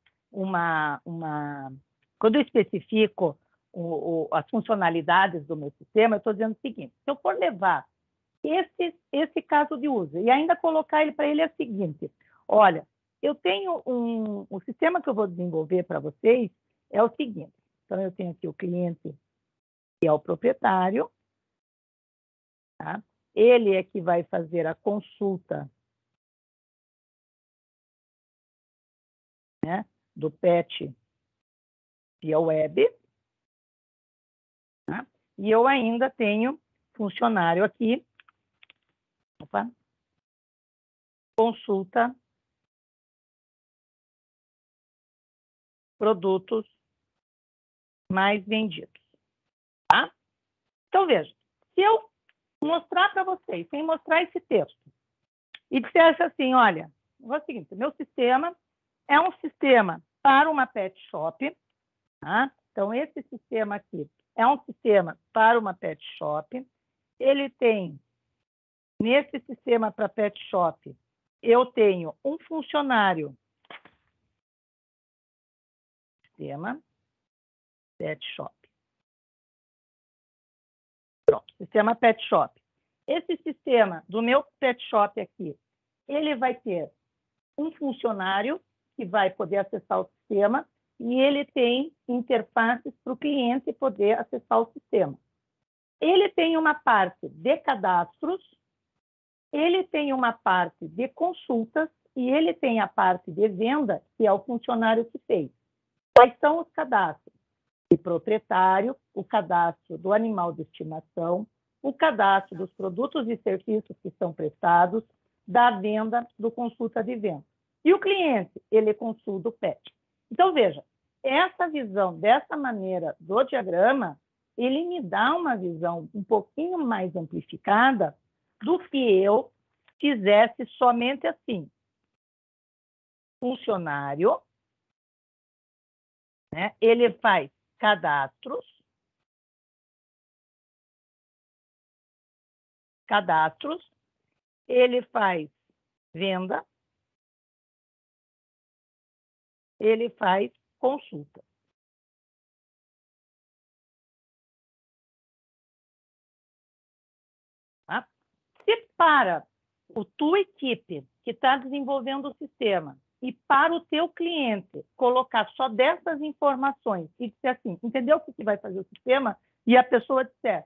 quando eu especifico as funcionalidades do meu sistema, eu estou dizendo o seguinte: se eu for levar esse caso de uso e ainda colocar ele para ele é o seguinte: olha, eu tenho o sistema que eu vou desenvolver para vocês é o seguinte. Então, eu tenho aqui o cliente, que é o proprietário, tá? Ele é que vai fazer a consulta, né, do PET via web. Tá? E eu ainda tenho funcionário aqui. Opa, consulta produtos mais vendidos. Tá? Então, veja, se eu mostrar para vocês, sem mostrar esse texto, e dissesse assim, olha, é o seguinte, meu sistema é um sistema para uma pet shop, tá? Então, esse sistema aqui é um sistema para uma pet shop, ele tem, nesse sistema para pet shop, eu tenho um funcionário, sistema pet shop. Pronto, sistema pet shop. Esse sistema do meu pet shop aqui, ele vai ter um funcionário que vai poder acessar o sistema e ele tem interfaces para o cliente poder acessar o sistema. Ele tem uma parte de cadastros, ele tem uma parte de consultas e ele tem a parte de venda, que é o funcionário que fez. Quais são os cadastros? De proprietário, o cadastro do animal de estimação, o cadastro dos produtos e serviços que são prestados, da venda, do consulta de venda. E o cliente, ele consulta o PET. Então, veja, essa visão dessa maneira do diagrama, ele me dá uma visão um pouquinho mais amplificada do que eu fizesse somente assim. Funcionário, né? Ele faz cadastros, ele faz venda, ele faz consulta. Tá? Se para a tua equipe que está desenvolvendo o sistema e para o teu cliente colocar só dessas informações e dizer assim, entendeu o que vai fazer o sistema? E a pessoa disser,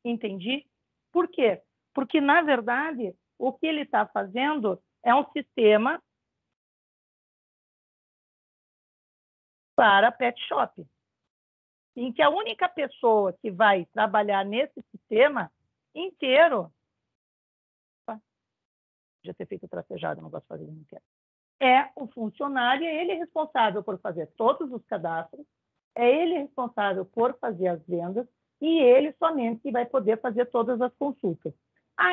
entendi. Por quê? Porque, na verdade, o que ele está fazendo é um sistema para pet shop, em que a única pessoa que vai trabalhar nesse sistema inteiro, já ter feito tracejado, não gosto de fazer isso inteiro, é o funcionário, é ele responsável por fazer todos os cadastros, é ele responsável por fazer as vendas e ele somente que vai poder fazer todas as consultas.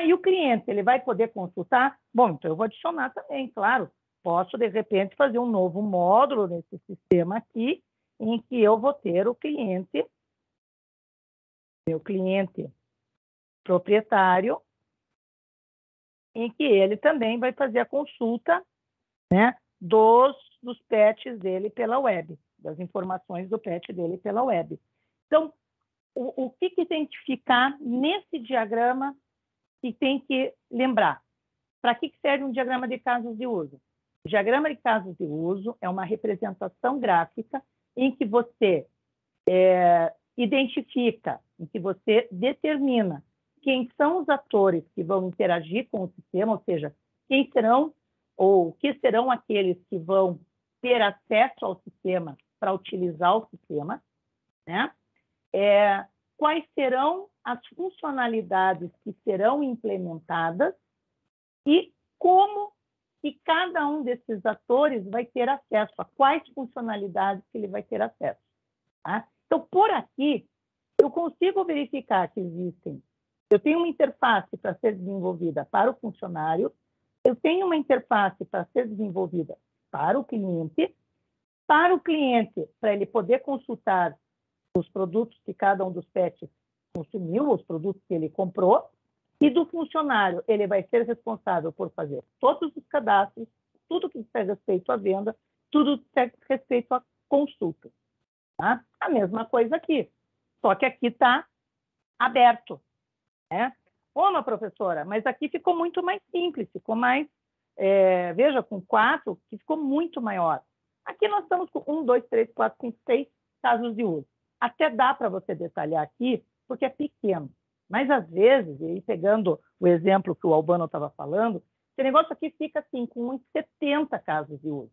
E o cliente, ele vai poder consultar? Bom, então eu vou adicionar também, claro. Posso, de repente, fazer um novo módulo nesse sistema aqui, em que eu vou ter o cliente, meu cliente proprietário, em que ele também vai fazer a consulta, né, dos pets dele pela web, das informações do pet dele pela web. Então, o que tem que ficar nesse diagrama que tem que lembrar? Para que serve um diagrama de casos de uso? O diagrama de casos de uso é uma representação gráfica em que você identifica, em que você determina quem são os atores que vão interagir com o sistema, ou seja, quem serão ou que serão aqueles que vão ter acesso ao sistema para utilizar o sistema, né? Quais serão as funcionalidades que serão implementadas e como que cada um desses atores vai ter acesso, a quais funcionalidades que ele vai ter acesso. Tá? Então, por aqui, eu consigo verificar que existem. Eu tenho uma interface para ser desenvolvida para o funcionário, eu tenho uma interface para ser desenvolvida para o cliente, para ele poder consultar os produtos que cada um dos pets consumiu, os produtos que ele comprou, e do funcionário, ele vai ser responsável por fazer todos os cadastros, tudo que diz respeito à venda, tudo que diz respeito à consulta. Tá? A mesma coisa aqui, só que aqui está aberto. Né? Ô, professora, mas aqui ficou muito mais simples, ficou mais, veja, com 4, que ficou muito maior. Aqui nós estamos com 1, 2, 3, 4, 5, 6 casos de uso. Até dá para você detalhar aqui, porque é pequeno. Mas, às vezes, e aí pegando o exemplo que o Albano estava falando, esse negócio aqui fica assim, com uns 70 casos de uso.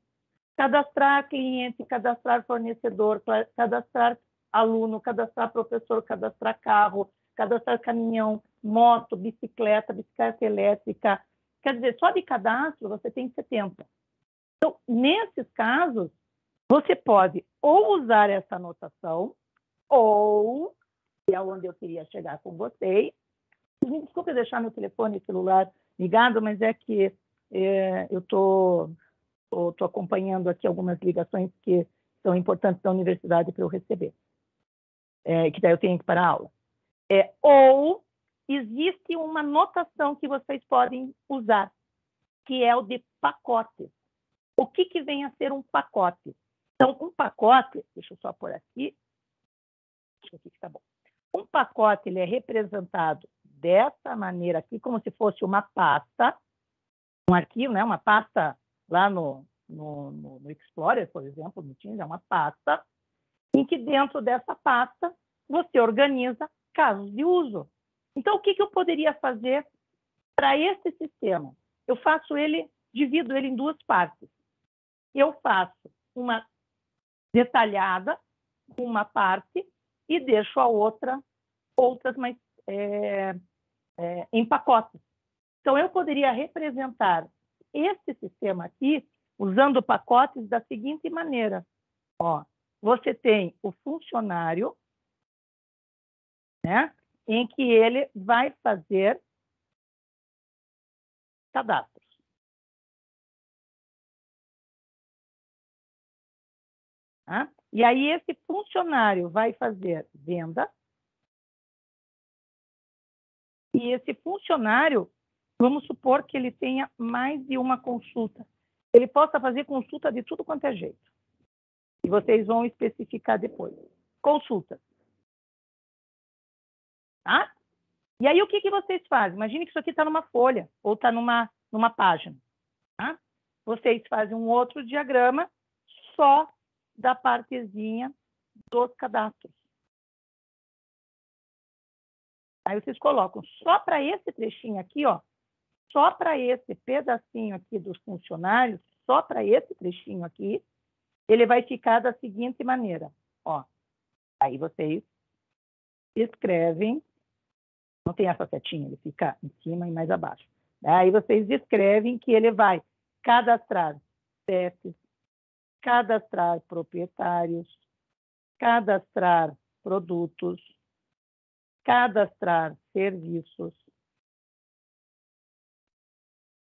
Cadastrar cliente, cadastrar fornecedor, cadastrar aluno, cadastrar professor, cadastrar carro, cadastrar caminhão, moto, bicicleta elétrica. Quer dizer, só de cadastro você tem 70. Então, nesses casos, você pode ou usar essa anotação, ou, que é onde eu queria chegar com vocês, me desculpe deixar meu telefone celular ligado, mas é que eu estou acompanhando aqui algumas ligações que são importantes da universidade para eu receber, que daí eu tenho que ir para a aula. Ou existe uma notação que vocês podem usar, que é o de pacote. O que vem a ser um pacote? Então, um pacote, deixa eu só pôr aqui, acho que está bom. Um pacote ele é representado dessa maneira aqui, como se fosse uma pasta, um arquivo, né? Uma pasta lá no Explorer, por exemplo, no Teams, é uma pasta, em que dentro dessa pasta você organiza casos de uso. Então, o que eu poderia fazer para esse sistema? Eu divido ele em duas partes. Eu faço uma detalhada, uma parte, e deixo a outras mais em pacotes. Então, eu poderia representar esse sistema aqui usando pacotes da seguinte maneira. Ó, você tem o funcionário, né, em que ele vai fazer cadastros. Tá? E aí esse funcionário vai fazer venda, e esse funcionário, vamos supor que ele tenha mais de uma consulta. Ele possa fazer consulta de tudo quanto é jeito. E vocês vão especificar depois. Consulta. Tá? E aí o que vocês fazem? Imagine que isso aqui está numa folha, ou está numa página. Tá? Vocês fazem um outro diagrama só da partezinha dos cadastros. Aí vocês colocam só para esse trechinho aqui, ó, só para esse pedacinho aqui dos funcionários, só para esse trechinho aqui, ele vai ficar da seguinte maneira, ó. Aí vocês escrevem, não tem essa setinha, ele fica em cima e mais abaixo. Aí vocês escrevem que ele vai cadastrar CEPs, cadastrar proprietários, cadastrar produtos, cadastrar serviços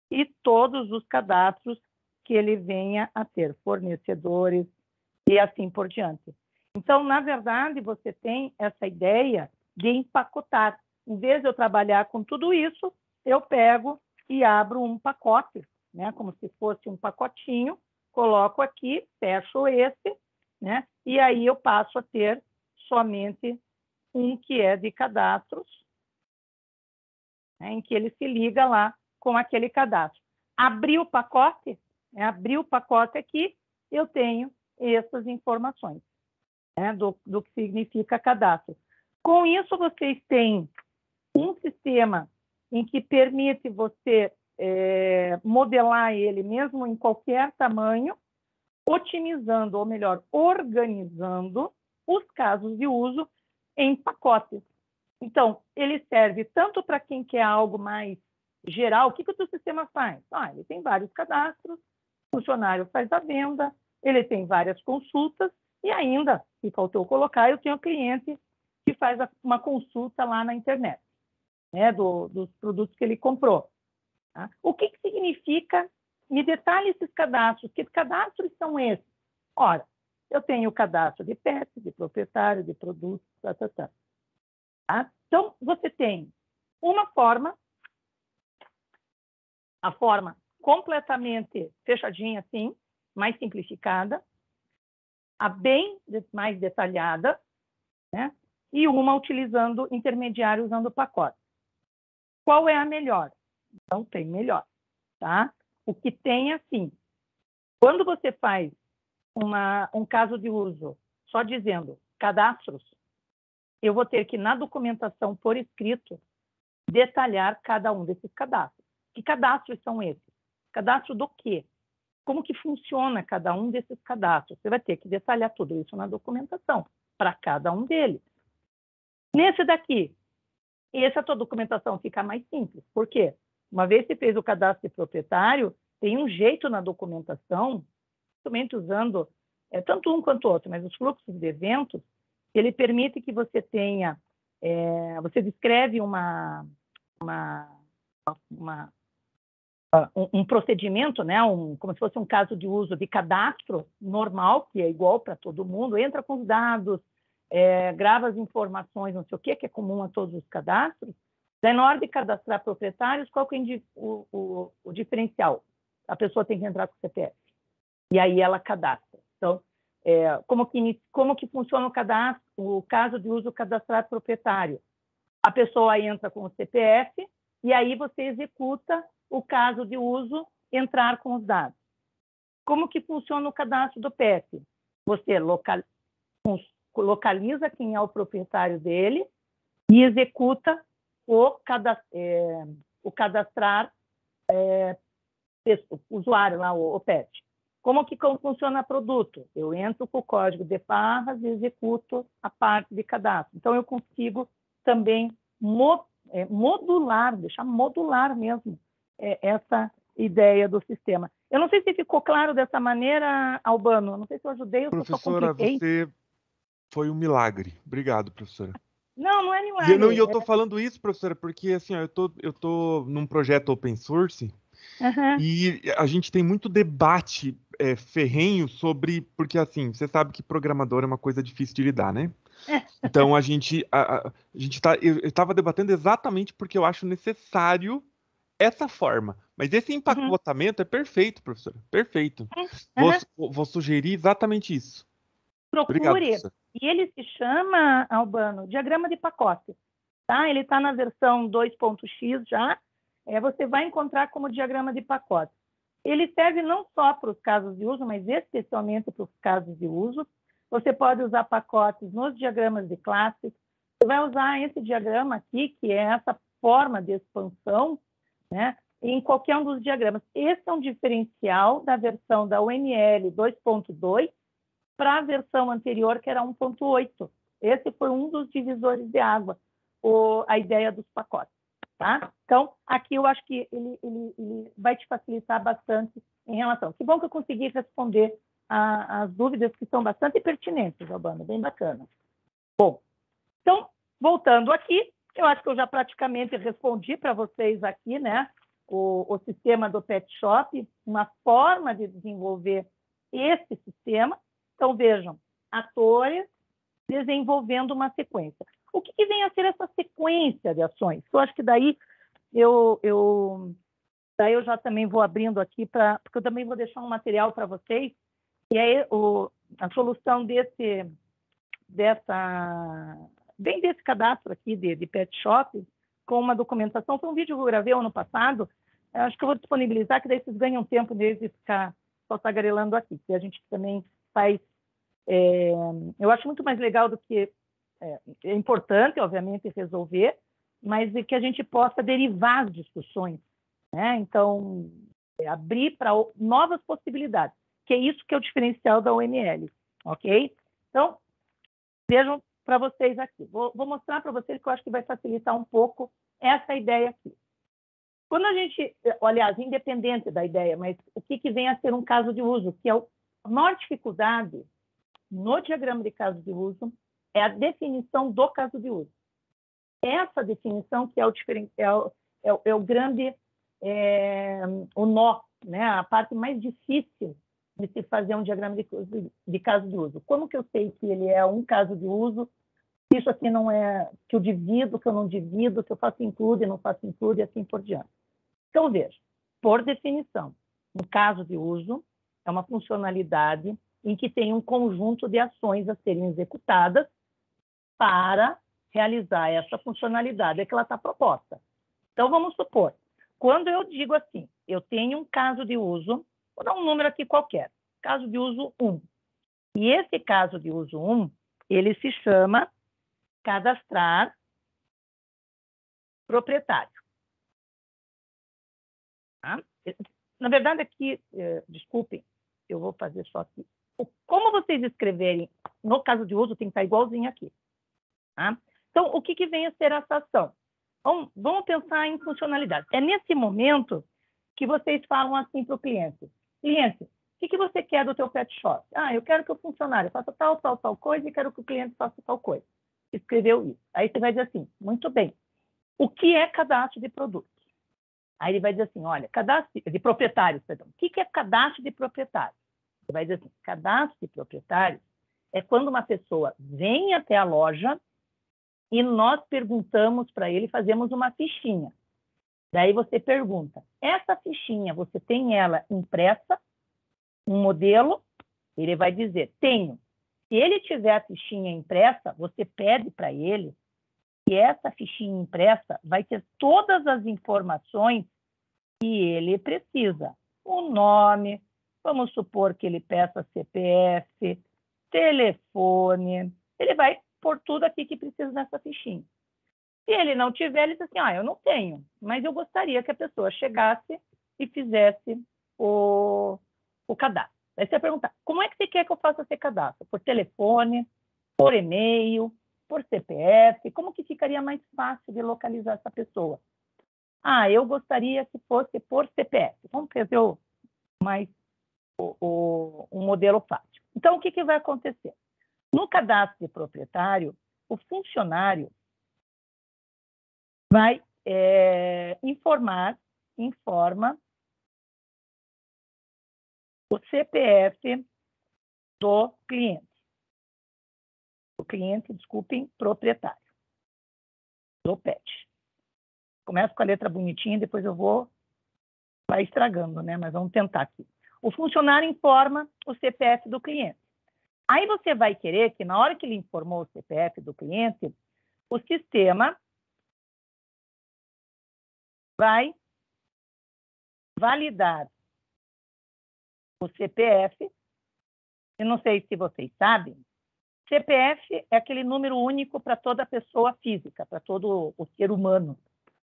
e todos os cadastros que ele venha a ter, fornecedores e assim por diante. Então, na verdade, você tem essa ideia de empacotar. Em vez de eu trabalhar com tudo isso, eu pego e abro um pacote, né? Como se fosse um pacotinho, coloco aqui, fecho esse, né? E aí eu passo a ter somente um que é de cadastros, né, em que ele se liga lá com aquele cadastro. Abri o pacote, né, abri o pacote aqui, eu tenho essas informações, né, do que significa cadastro. Com isso, vocês têm um sistema em que permite você modelar ele mesmo em qualquer tamanho, otimizando, ou melhor, organizando os casos de uso em pacotes. Então, ele serve tanto para quem quer algo mais geral. O que o teu sistema faz? Ele tem vários cadastros, o funcionário faz a venda, ele tem várias consultas, e ainda, se faltou colocar, eu tenho um cliente que faz uma consulta lá na internet, né, dos produtos que ele comprou. Tá? O que significa? Me detalhe esses cadastros. Que cadastros são esses? Ora, eu tenho o cadastro de PET, de proprietário, de produtos, Tá? Então, você tem uma forma, a forma completamente fechadinha assim, mais simplificada, a bem mais detalhada, né? E uma utilizando intermediário, usando pacote. Qual é a melhor? Não tem melhor, tá? O que tem, assim, quando você faz um caso de uso só dizendo cadastros, eu vou ter que, na documentação por escrito, detalhar cada um desses cadastros. Que cadastros são esses? Cadastro do quê? Como que funciona cada um desses cadastros? Você vai ter que detalhar tudo isso na documentação, para cada um deles. Nesse daqui, essa tua documentação fica mais simples. Por quê? Uma vez que fez o cadastro de proprietário, tem um jeito na documentação, somente usando tanto um quanto outro, mas os fluxos de eventos, ele permite que você tenha, você descreve um procedimento, né, como se fosse um caso de uso de cadastro normal, que é igual para todo mundo, entra com os dados, grava as informações, não sei o que é comum a todos os cadastros. Daí, na hora de cadastrar proprietários, qual que é o diferencial? A pessoa tem que entrar com o CPF. E aí ela cadastra. Então, como que funciona o caso de uso cadastrar proprietário? A pessoa entra com o CPF e aí você executa o caso de uso entrar com os dados. Como que funciona o cadastro do PET? Você localiza quem é o proprietário dele e executa o cadastrar usuário lá, o PET. Como funciona o produto? Eu entro com o código de barras e executo a parte de cadastro. Então, eu consigo também modular, deixar modular mesmo essa ideia do sistema. Eu não sei se ficou claro dessa maneira, Albano. Eu não sei se eu ajudei ou se eu só Professora, compliquei. você foi um milagre. Obrigado, professora. Não é milagre. E eu tô falando isso, professora, porque assim, ó, eu tô num projeto open source Aham, E a gente tem muito debate ferrenho sobre, porque assim, você sabe que programador é uma coisa difícil de lidar, né? Então eu estava debatendo exatamente porque eu acho necessário essa forma. Mas esse uhum, empacotamento é perfeito, professor. Perfeito. Vou, aham. vou sugerir exatamente isso. Obrigado, Procure. professor. E ele se chama, Albano, diagrama de pacote. Tá? Ele está na versão 2.x já. Você vai encontrar como diagrama de pacote. Ele serve não só para os casos de uso, mas especialmente para os casos de uso. Você pode usar pacotes nos diagramas de classes. Você vai usar esse diagrama aqui, que é essa forma de expansão, né, em qualquer um dos diagramas. Esse é um diferencial da versão da UML 2.2 para a versão anterior, que era 1.8. Esse foi um dos divisores de água, a ideia dos pacotes. Tá? Então, aqui eu acho que ele vai te facilitar bastante em relação. Que bom que eu consegui responder as dúvidas que são bastante pertinentes, Albano, bem bacana. Bom, então, voltando aqui, eu acho que eu já praticamente respondi para vocês aqui, né? O sistema do Pet Shop, uma forma de desenvolver esse sistema. Então, vejam, atores desenvolvendo uma sequência. O que vem a ser essa sequência de ações? Eu acho que daí daí eu já também vou abrindo aqui, porque eu também vou deixar um material para vocês, que é a solução bem desse cadastro aqui de Pet Shop, com uma documentação. Foi um vídeo que eu gravei ano passado, eu acho que eu vou disponibilizar, que daí vocês ganham tempo de ficar só tagarelando aqui, que a gente também faz. Eu acho muito mais legal do que é importante, obviamente, resolver, mas que a gente possa derivar as discussões, né? Então, abrir para novas possibilidades, que é isso que é o diferencial da OML, ok? Então, vejam para vocês aqui. Vou mostrar para vocês que eu acho que vai facilitar um pouco essa ideia aqui. Quando a gente, aliás, independente da ideia, mas o que vem a ser um caso de uso, que é a maior dificuldade no diagrama de caso de uso, é a definição do caso de uso. Essa definição que é o grande, o nó, né? A parte mais difícil de se fazer um diagrama de caso de uso. Como que eu sei que ele é um caso de uso? Isso aqui não é que eu divido, que eu não divido, que eu faço include, não faço include, e assim por diante. Então, veja, por definição, um caso de uso é uma funcionalidade em que tem um conjunto de ações a serem executadas para realizar essa funcionalidade que ela está proposta. Então, vamos supor, quando eu digo assim, eu tenho um caso de uso, vou dar um número aqui qualquer, caso de uso 1. E esse caso de uso 1, ele se chama cadastrar proprietário. Tá? Na verdade, aqui, desculpem, eu vou fazer só aqui. Como vocês escreverem no caso de uso, tem que estar igualzinho aqui. Tá? Então, o que vem a ser essa ação? Vamos pensar em funcionalidade. É nesse momento que vocês falam assim para o cliente. Cliente, o que você quer do teu pet shop? Eu quero que o funcionário faça tal coisa e quero que o cliente faça tal coisa. Escreveu isso. Aí você vai dizer assim, muito bem. O que é cadastro de produtos? Aí ele vai dizer assim, olha, cadastro de proprietários, perdão. O que é cadastro de proprietários? Ele vai dizer assim, cadastro de proprietários é quando uma pessoa vem até a loja e nós perguntamos para ele, fazemos uma fichinha. Daí você pergunta, essa fichinha, você tem ela impressa, um modelo? Ele vai dizer, tenho. Se ele tiver a fichinha impressa, você pede para ele que essa fichinha impressa vai ter todas as informações que ele precisa. O nome, vamos supor que ele peça CPF, telefone, ele vai pôr tudo aqui que precisa nessa fichinha. Se ele não tiver, ele diz assim, eu não tenho, mas eu gostaria que a pessoa chegasse e fizesse o cadastro. Aí você vai perguntar, como é que você quer que eu faça esse cadastro? Por telefone, por e-mail, por CPF? Como que ficaria mais fácil de localizar essa pessoa? Eu gostaria que fosse por CPF. Vamos fazer um modelo fácil. Então, o que vai acontecer? No cadastro de proprietário, o funcionário vai informa o CPF do cliente. O cliente, desculpem, proprietário do PET. Começo com a letra bonitinha, depois eu vai estragando, né? Mas vamos tentar aqui. O funcionário informa o CPF do cliente. Aí você vai querer que, na hora que ele informou o CPF do cliente, o sistema vai validar o CPF. Eu não sei se vocês sabem, CPF é aquele número único para toda pessoa física, para todo o ser humano.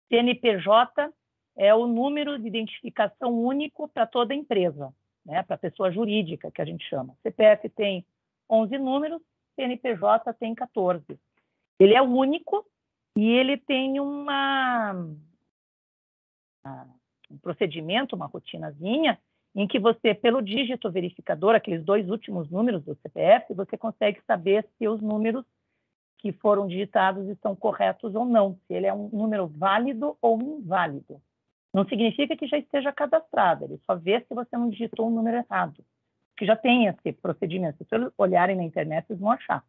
CNPJ é o número de identificação único para toda empresa, né? Para a pessoa jurídica, que a gente chama. CPF tem 11 números, CNPJ tem 14. Ele é único e ele tem um procedimento, uma rotinazinha, em que você, pelo dígito verificador, aqueles 2 últimos números do CPF, você consegue saber se os números que foram digitados estão corretos ou não, se ele é um número válido ou inválido. Não significa que já esteja cadastrado, ele só vê se você não digitou um número errado, que já tem esse procedimento. Se vocês olharem na internet, vocês vão achar,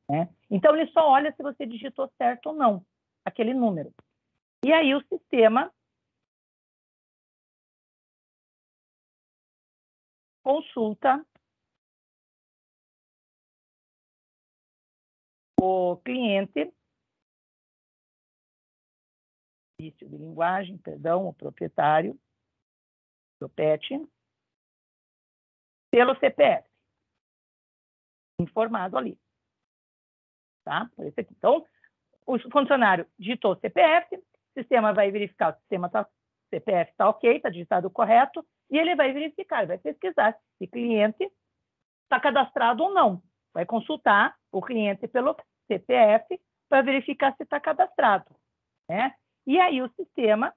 né? Então, ele só olha se você digitou certo ou não aquele número. E aí o sistema consulta o cliente, vício de linguagem, perdão, o proprietário do PET, pelo CPF, informado ali. Tá? Então, o funcionário digitou o CPF, o sistema vai verificar o CPF está ok, está digitado correto, e ele vai verificar, ele vai pesquisar se o cliente está cadastrado ou não. Vai consultar o cliente pelo CPF para verificar se está cadastrado, né? E aí o sistema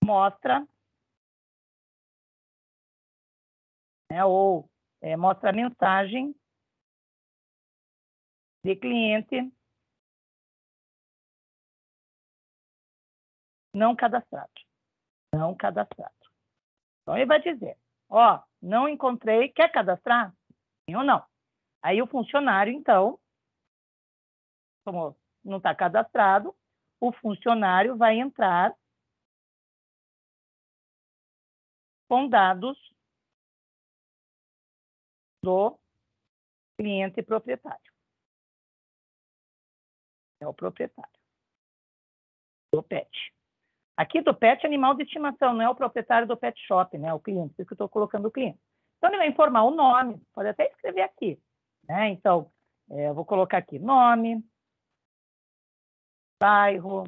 mostra, né, ou mostra a mensagem de cliente não cadastrado. Não cadastrado. Então, ele vai dizer, ó, não encontrei, quer cadastrar? Sim ou não? Aí o funcionário, então, como não está cadastrado, o funcionário vai entrar com dados do cliente proprietário. É o proprietário do PET. Aqui do PET é animal de estimação, não é o proprietário do pet shop, né? O cliente, por isso que eu estou colocando o cliente. Então, ele vai informar o nome, pode até escrever aqui, né? Então, eu vou colocar aqui nome, bairro,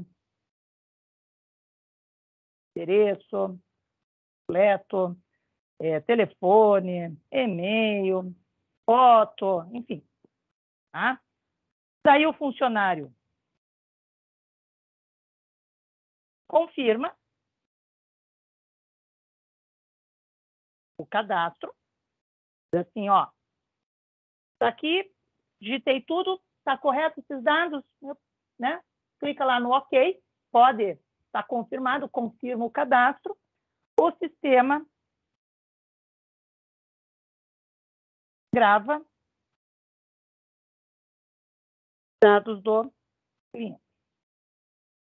endereço, completo, telefone, e-mail, foto, enfim. Tá? Daí o funcionário confirma o cadastro, assim, ó, tá aqui, digitei tudo, tá correto esses dados, né? Clica lá no OK, pode estar confirmado, confirma o cadastro, o sistema grava dados do cliente.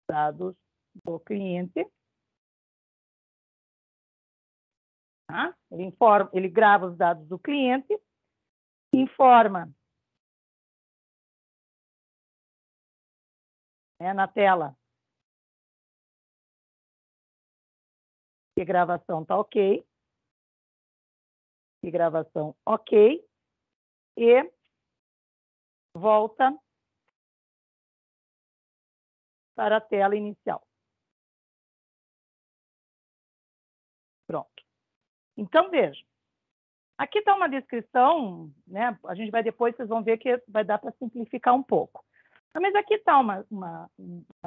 Dados do cliente. Tá? Ele grava os dados do cliente, informa na tela que a gravação está ok, que gravação ok, e volta para a tela inicial. Pronto. Então, veja. Aqui está uma descrição, né? A gente vai depois, vocês vão ver que vai dar para simplificar um pouco. Mas aqui está uma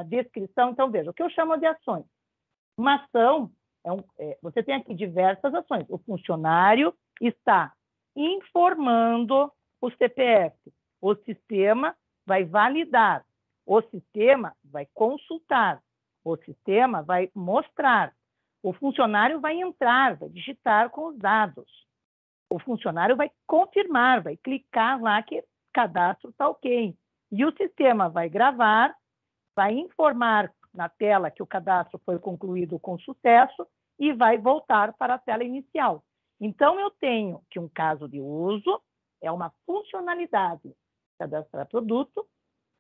descrição, então veja, o que eu chamo de ações. Uma ação, você tem aqui diversas ações. O funcionário está informando o CPF. O sistema vai validar. O sistema vai consultar. O sistema vai mostrar. O funcionário vai entrar, vai digitar com os dados. O funcionário vai confirmar, vai clicar lá que o cadastro está ok. E o sistema vai gravar, vai informar na tela que o cadastro foi concluído com sucesso e vai voltar para a tela inicial. Então, eu tenho que um caso de uso é uma funcionalidade cadastrar produto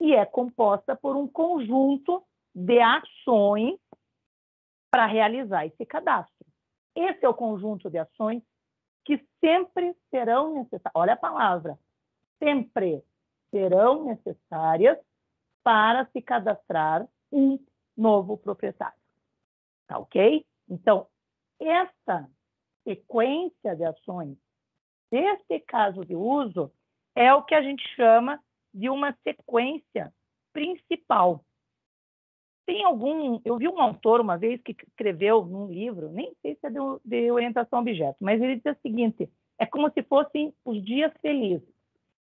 e é composta por um conjunto de ações para realizar esse cadastro. Esse é o conjunto de ações que sempre serão necessárias. Olha a palavra, sempre serão necessárias para se cadastrar um novo proprietário. Tá ok? Então, essa sequência de ações desse caso de uso é o que a gente chama de uma sequência principal. Tem algum... Eu vi um autor uma vez que escreveu num livro, nem sei se é de orientação a objeto, mas ele diz o seguinte, é como se fossem os dias felizes.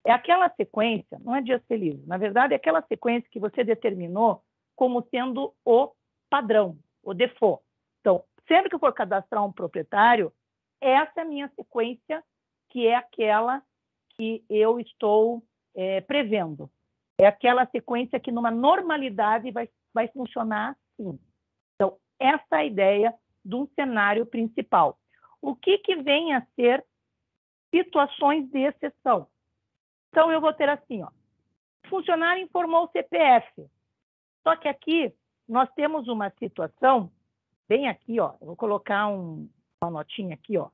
É aquela sequência, não é dias felizes, na verdade é aquela sequência que você determinou como sendo o padrão, o default. Então, sempre que eu for cadastrar um proprietário, essa é a minha sequência, que é aquela que eu estou prevendo. É aquela sequência que, numa normalidade, vai funcionar assim. Então, essa é a ideia de um cenário principal. O que vem a ser situações de exceção? Então, eu vou ter assim, ó, o funcionário informou o CPF. Só que aqui nós temos uma situação, bem aqui, ó, eu vou colocar uma notinha aqui, ó,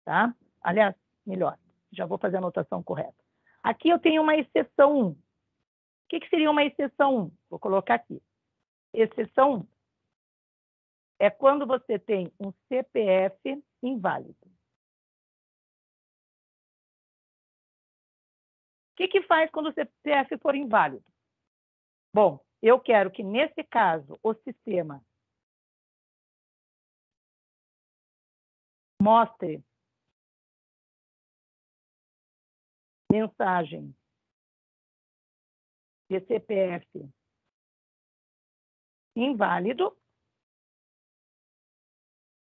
tá? Aliás, melhor, já vou fazer a anotação correta. Aqui eu tenho uma exceção 1. O que seria uma exceção 1? Vou colocar aqui. Exceção 1 é quando você tem um CPF inválido. O que faz quando o CPF for inválido? Bom, eu quero que, nesse caso, o sistema mostre mensagem de CPF inválido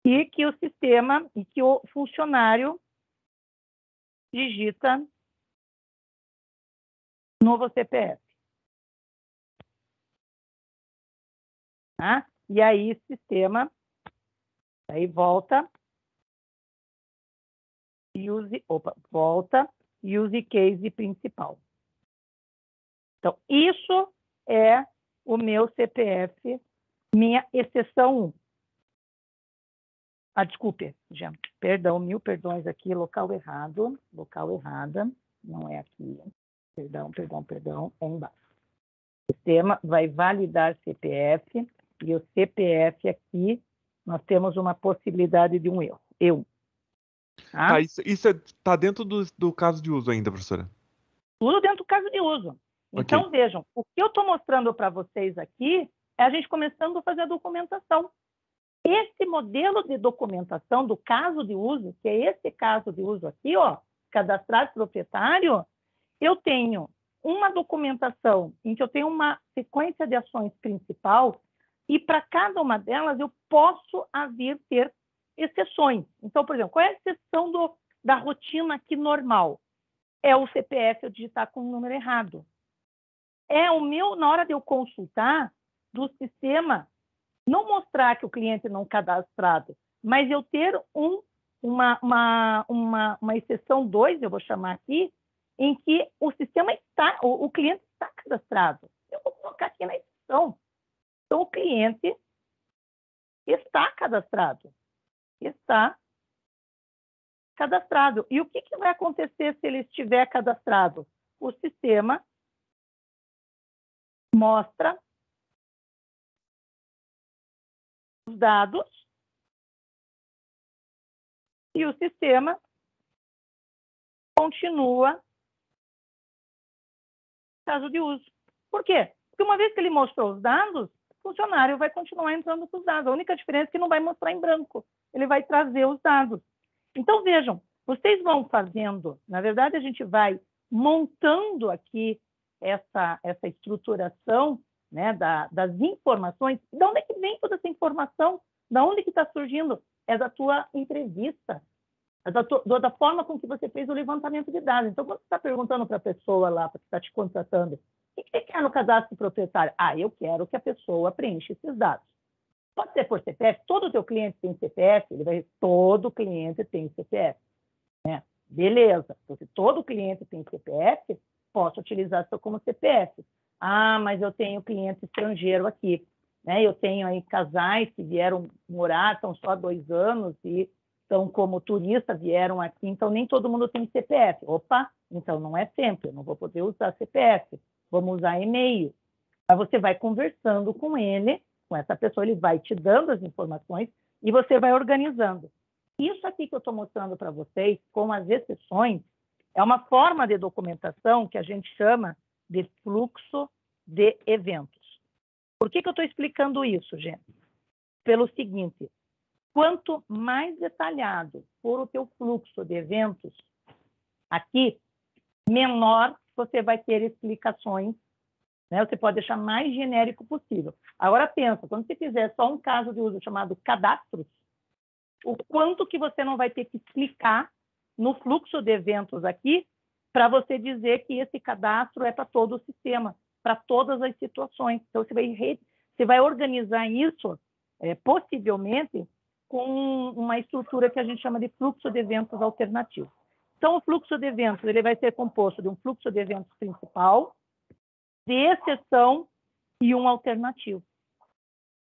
e que o sistema e que o funcionário digita novo CPF. Tá? E aí o sistema aí volta use case principal. Então, isso é o meu CPF, minha exceção 1. Desculpe, gente, perdão, 1000 perdões aqui, local errada, não é aqui. Perdão, é embaixo. O sistema vai validar CPF e o CPF aqui, nós temos uma possibilidade de um erro. Tá? Isso está dentro do caso de uso ainda, professora? Tudo dentro do caso de uso. Então, okay. Vejam, o que eu estou mostrando para vocês aqui é a gente começando a fazer a documentação. Esse modelo de documentação do caso de uso, que é esse caso de uso aqui, ó, cadastrar proprietário, eu tenho uma documentação em que eu tenho uma sequência de ações principal e para cada uma delas eu posso vir ter exceções. Então, por exemplo, qual é a exceção da rotina aqui normal? É o CPF eu digitar com o número errado. É o meu, na hora de eu consultar do sistema, não mostrar que o cliente não cadastrado, mas eu ter uma exceção 2, eu vou chamar aqui, em que o sistema está, o cliente está cadastrado. Eu vou colocar aqui na exceção. Então, o cliente está cadastrado. Está cadastrado. E o que vai acontecer se ele estiver cadastrado? O sistema mostra os dados e o sistema continua caso de uso. Por quê? Porque uma vez que ele mostrou os dados, o funcionário vai continuar entrando com os dados. A única diferença é que não vai mostrar em branco. Ele vai trazer os dados. Então, vejam, vocês vão fazendo, na verdade, a gente vai montando aqui essa estruturação, né, das informações. De onde é que vem toda essa informação Da onde que está surgindo? É da tua entrevista, é da forma com que você fez o levantamento de dados. Então, quando você está perguntando para a pessoa lá, que está te contratando, o que você quer no cadastro proprietário? Ah, eu quero que a pessoa preencha esses dados. Pode ser por CPF, todo o teu cliente tem CPF, todo cliente tem CPF. Né? Beleza, então, se todo cliente tem CPF, posso utilizar isso como CPF. Ah, mas eu tenho cliente estrangeiro aqui. Né? Eu tenho aí casais que vieram morar, estão só há 2 anos e estão como turista, vieram aqui, então nem todo mundo tem CPF. Opa, então não é sempre, eu não vou poder usar CPF, vamos usar e-mail. Aí você vai conversando com ele, com essa pessoa, ele vai te dando as informações e você vai organizando. Isso aqui que eu estou mostrando para vocês, com as exceções, é uma forma de documentação que a gente chama de fluxo de eventos. Por que eu estou explicando isso, gente? Pelo seguinte, quanto mais detalhado for o teu fluxo de eventos aqui, menor você vai ter explicações, né? Você pode deixar mais genérico possível. Agora pensa, quando você fizer só um caso de uso chamado cadastros, o quanto que você não vai ter que explicar no fluxo de eventos aqui para você dizer que esse cadastro é para todo o sistema, para todas as situações. Então, você vai organizar isso, possivelmente, com uma estrutura que a gente chama de fluxo de eventos alternativo. Então, o fluxo de eventos ele vai ser composto de um fluxo de eventos principal, de exceção e um alternativo.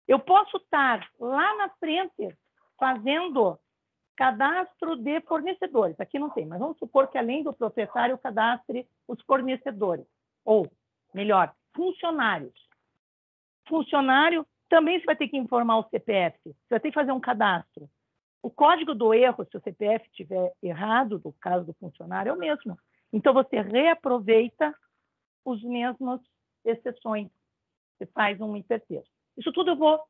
Eu posso estar lá na frente fazendo cadastro de fornecedores. Aqui não tem, mas vamos supor que além do proprietário cadastre os fornecedores. Ou, melhor, funcionários. Funcionário também você vai ter que informar o CPF. Você vai ter que fazer um cadastro. O código do erro, se o CPF estiver errado, no caso do funcionário, é o mesmo. Então, você reaproveita os mesmos exceções. Você faz um intertexto. Isso tudo eu vou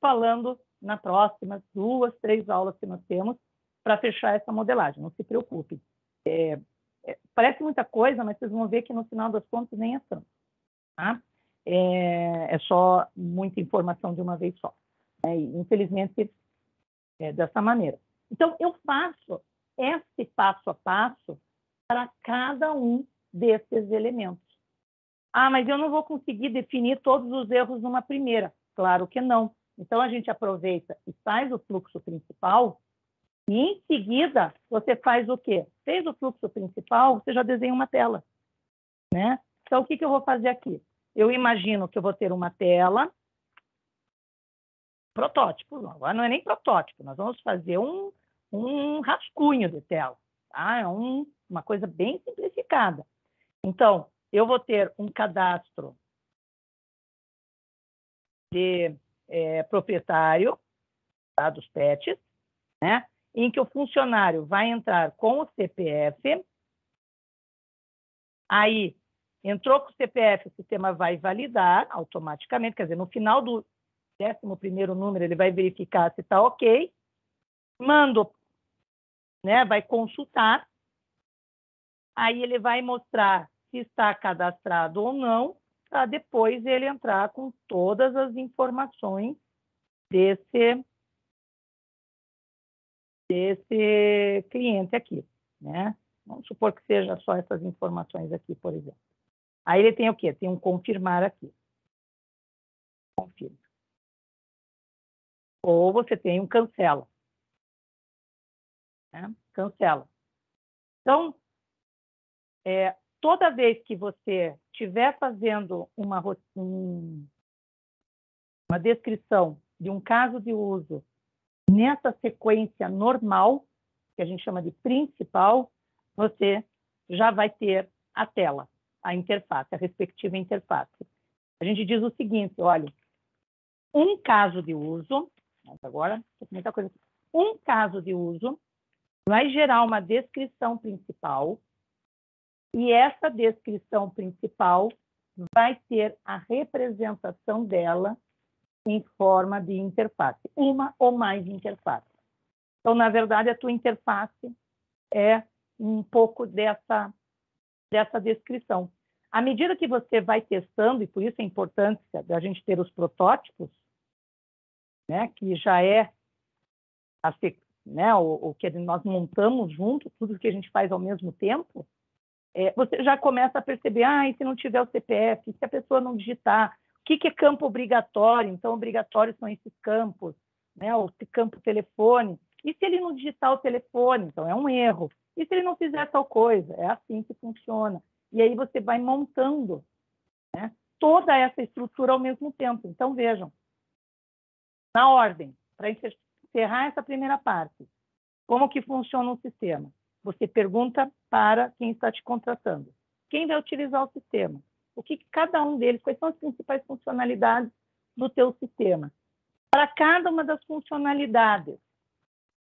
falando na próxima 2, 3 aulas que nós temos para fechar essa modelagem. Não se preocupe. Parece muita coisa, mas vocês vão ver que no final das contas nem é tanto. Tá? É só muita informação de uma vez só. Infelizmente, é dessa maneira. Então, eu faço esse passo a passo para cada um desses elementos. Ah, mas eu não vou conseguir definir todos os erros numa primeira. Claro que não. Então, a gente aproveita e faz o fluxo principal e, em seguida, você faz o quê? Fez o fluxo principal, você já desenha uma tela. Né? Então, o que eu vou fazer aqui? Eu imagino que eu vou ter uma tela, protótipo, agora não é nem protótipo, nós vamos fazer um rascunho de tela. Tá? É uma coisa bem simplificada. Então, eu vou ter um cadastro de proprietário, tá, dos pets, né, em que o funcionário vai entrar com o CPF, aí entrou com o CPF, o sistema vai validar automaticamente, quer dizer, no final do 11º número, ele vai verificar se está ok, manda, né, vai consultar, aí ele vai mostrar se está cadastrado ou não, para depois ele entrar com todas as informações desse cliente aqui, né? Vamos supor que seja só essas informações aqui, por exemplo. Aí ele tem o quê? Tem um confirmar aqui. Confirma. Ou você tem um cancela. Né? Cancela. Então, toda vez que você estiver fazendo uma descrição de um caso de uso nessa sequência normal, que a gente chama de principal, você já vai ter a tela, a interface, a respectiva interface. A gente diz o seguinte, olha, um caso de uso, agora, vou comentar coisa aqui. Um caso de uso vai gerar uma descrição principal e essa descrição principal vai ter a representação dela em forma de interface, uma ou mais interfaces. Então, na verdade, a tua interface é um pouco dessa descrição. À medida que você vai testando, e por isso é importante a gente ter os protótipos, né, que já é né, o que nós montamos junto, tudo que a gente faz ao mesmo tempo, você já começa a perceber, e se não tiver o CPF, se a pessoa não digitar, o que é campo obrigatório? Então, obrigatórios são esses campos, né, o campo telefone. E se ele não digitar o telefone? Então, é um erro. E se ele não fizer tal coisa? É assim que funciona. E aí você vai montando, né, toda essa estrutura ao mesmo tempo. Então, vejam, na ordem, para encerrar essa primeira parte, como que funciona o sistema? Você pergunta para quem está te contratando. Quem vai utilizar o sistema? O que cada um deles, quais são as principais funcionalidades do teu sistema? Para cada uma das funcionalidades,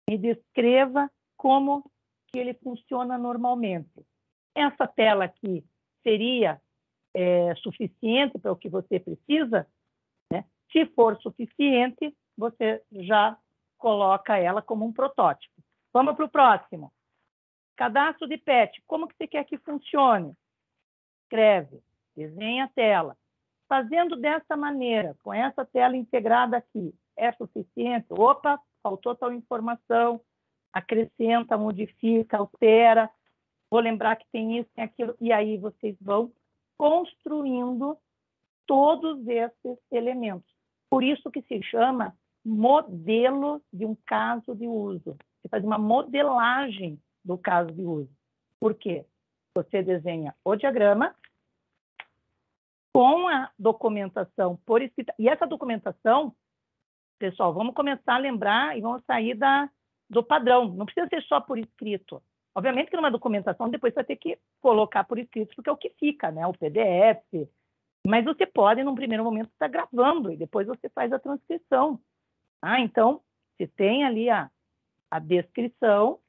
me descreva como que ele funciona normalmente. Essa tela aqui seria suficiente para o que você precisa? Né? Se for suficiente, você já coloca ela como um protótipo. Vamos para o próximo. Cadastro de PET. Como que você quer que funcione? Escreve, desenha a tela. Fazendo dessa maneira, com essa tela integrada aqui, é suficiente? Opa, faltou tal informação. Acrescenta, modifica, altera. Vou lembrar que tem isso, tem aquilo. E aí vocês vão construindo todos esses elementos. Por isso que se chama modelo de um caso de uso. Você faz uma modelagem do caso de uso. Por quê? Você desenha o diagrama com a documentação por escrita. E essa documentação, pessoal, vamos começar a lembrar e vamos sair do padrão. Não precisa ser só por escrito. Obviamente que numa documentação depois você vai ter que colocar por escrito, porque é o que fica, né? O PDF. Mas você pode, num primeiro momento, estar gravando e depois você faz a transcrição. Então, você tem ali a descrição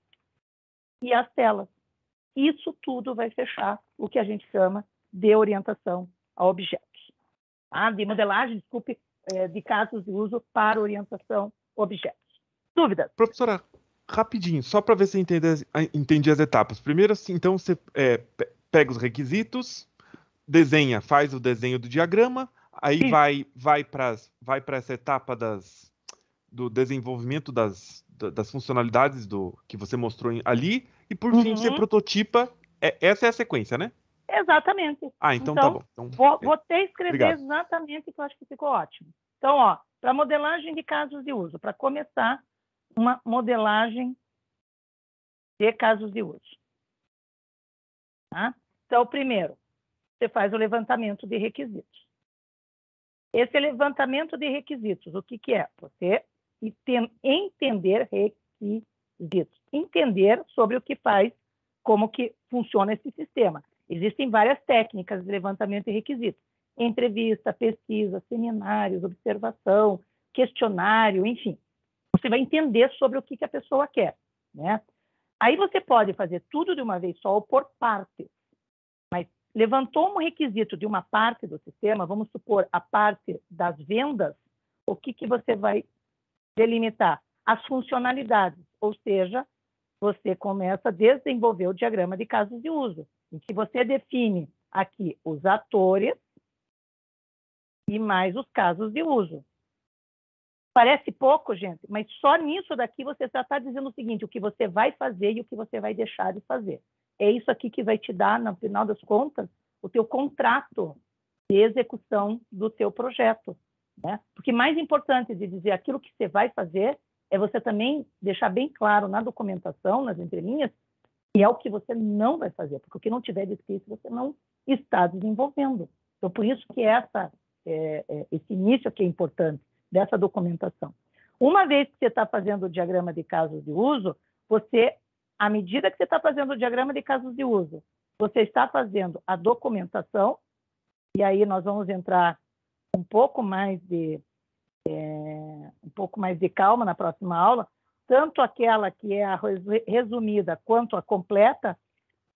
e as telas. Isso tudo vai fechar o que a gente chama de orientação a objetos. De modelagem, desculpe, de casos de uso para orientação a objetos. Dúvidas? Professora, rapidinho, só para ver se entendi as etapas. Primeiro, assim, então, você pega os requisitos, desenha, faz o desenho do diagrama, aí vai para essa etapa do desenvolvimento das funcionalidades que você mostrou ali, e por fim você prototipa. Essa é a sequência, né? Exatamente. Então tá bom. Então, vou até escrever obrigado. exatamente, que eu acho que ficou ótimo. Então, para modelagem de casos de uso, para começar, uma modelagem de casos de uso. Então, primeiro, você faz o levantamento de requisitos. Esse levantamento de requisitos, o que é? Você entender requisitos. Entender sobre o que faz, como que funciona esse sistema. Existem várias técnicas de levantamento de requisitos. Entrevista, pesquisa, seminários, observação, questionário, enfim. Você vai entender sobre o que a pessoa quer, né? Aí você pode fazer tudo de uma vez só ou por partes. Mas levantou um requisito de uma parte do sistema, vamos supor a parte das vendas, o que você vai delimitar? As funcionalidades, ou seja, você começa a desenvolver o diagrama de casos de uso, em que você define aqui os atores e mais os casos de uso. Parece pouco, gente, mas só nisso daqui você já está dizendo o seguinte, o que você vai fazer e o que você vai deixar de fazer. É isso aqui que vai te dar, no final das contas, o teu contrato de execução do teu projeto, né? Porque mais importante de dizer aquilo que você vai fazer é você também deixar bem claro na documentação, nas entrelinhas, que é o que você não vai fazer, porque o que não tiver descrito você não está desenvolvendo. Então, por isso que esse início aqui é importante, dessa documentação. Uma vez que você está fazendo o diagrama de casos de uso, à medida que você está fazendo o diagrama de casos de uso, você está fazendo a documentação, e aí nós vamos entrar um pouco mais de calma na próxima aula, tanto aquela que é a resumida quanto a completa,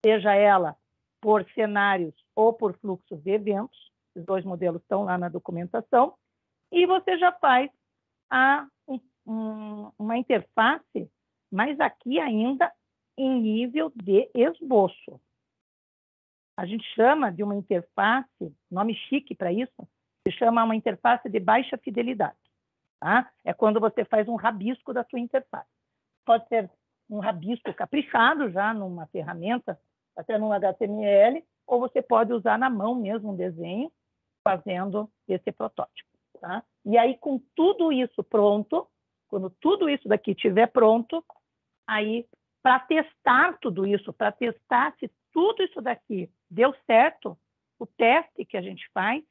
seja ela por cenários ou por fluxos de eventos, os dois modelos estão lá na documentação, e você já faz uma interface, mas aqui ainda em nível de esboço. A gente chama de uma interface, nome chique para isso, se chama uma interface de baixa fidelidade. tá? É quando você faz um rabisco da sua interface. Pode ser um rabisco caprichado já numa ferramenta, até no HTML, ou você pode usar na mão mesmo um desenho, fazendo esse protótipo. Tá? E aí, com tudo isso pronto, quando tudo isso daqui estiver pronto, aí, para testar tudo isso, para testar se tudo isso daqui deu certo, o teste que a gente faz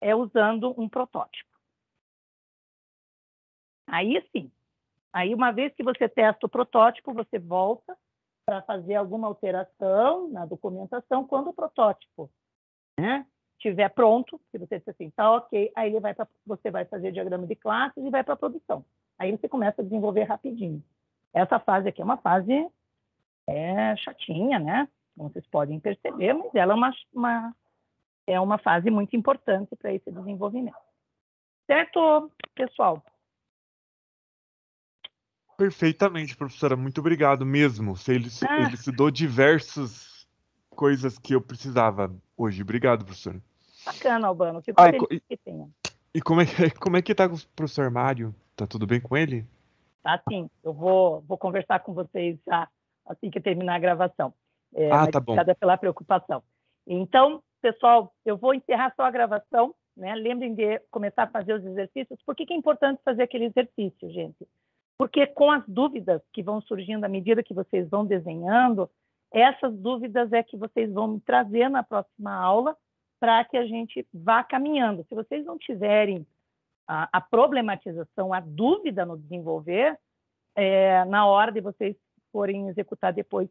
é usando um protótipo. Aí sim, aí uma vez que você testa o protótipo, você volta para fazer alguma alteração na documentação quando o protótipo, né, estiver pronto, se você disser assim, tá ok, aí você vai fazer diagrama de classes e vai para a produção. Aí você começa a desenvolver rapidinho. Essa fase aqui é uma fase chatinha, né? Como vocês podem perceber, mas ela é uma fase muito importante para esse desenvolvimento. Certo, pessoal? Perfeitamente, professora. Muito obrigado mesmo. Ele elucidou diversas coisas que eu precisava hoje. Obrigado, professora. Bacana, Albano. Fico feliz que tenha. E como é que tá com o professor Mário? Tá tudo bem com ele? Tá sim. Eu vou conversar com vocês já assim que terminar a gravação. Mas Tá bom. obrigada pela preocupação. Então, pessoal, eu vou encerrar só a gravação, né? Lembrem de começar a fazer os exercícios. Por que é importante fazer aquele exercício, gente? Porque com as dúvidas que vão surgindo à medida que vocês vão desenhando, essas dúvidas é que vocês vão me trazer na próxima aula para que a gente vá caminhando. Se vocês não tiverem a problematização, a dúvida no desenvolver, na hora de vocês forem executar depois,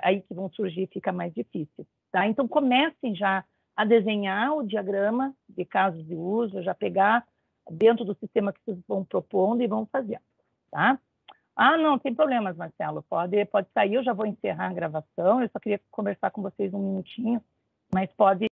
aí que vão surgir, fica mais difícil. Tá? Então, comecem já a desenhar o diagrama de casos de uso, já pegar dentro do sistema que vocês vão propondo e vão fazendo. Tá? Não, tem problemas, Marcelo. Pode sair, eu já vou encerrar a gravação. Eu só queria conversar com vocês um minutinho, mas pode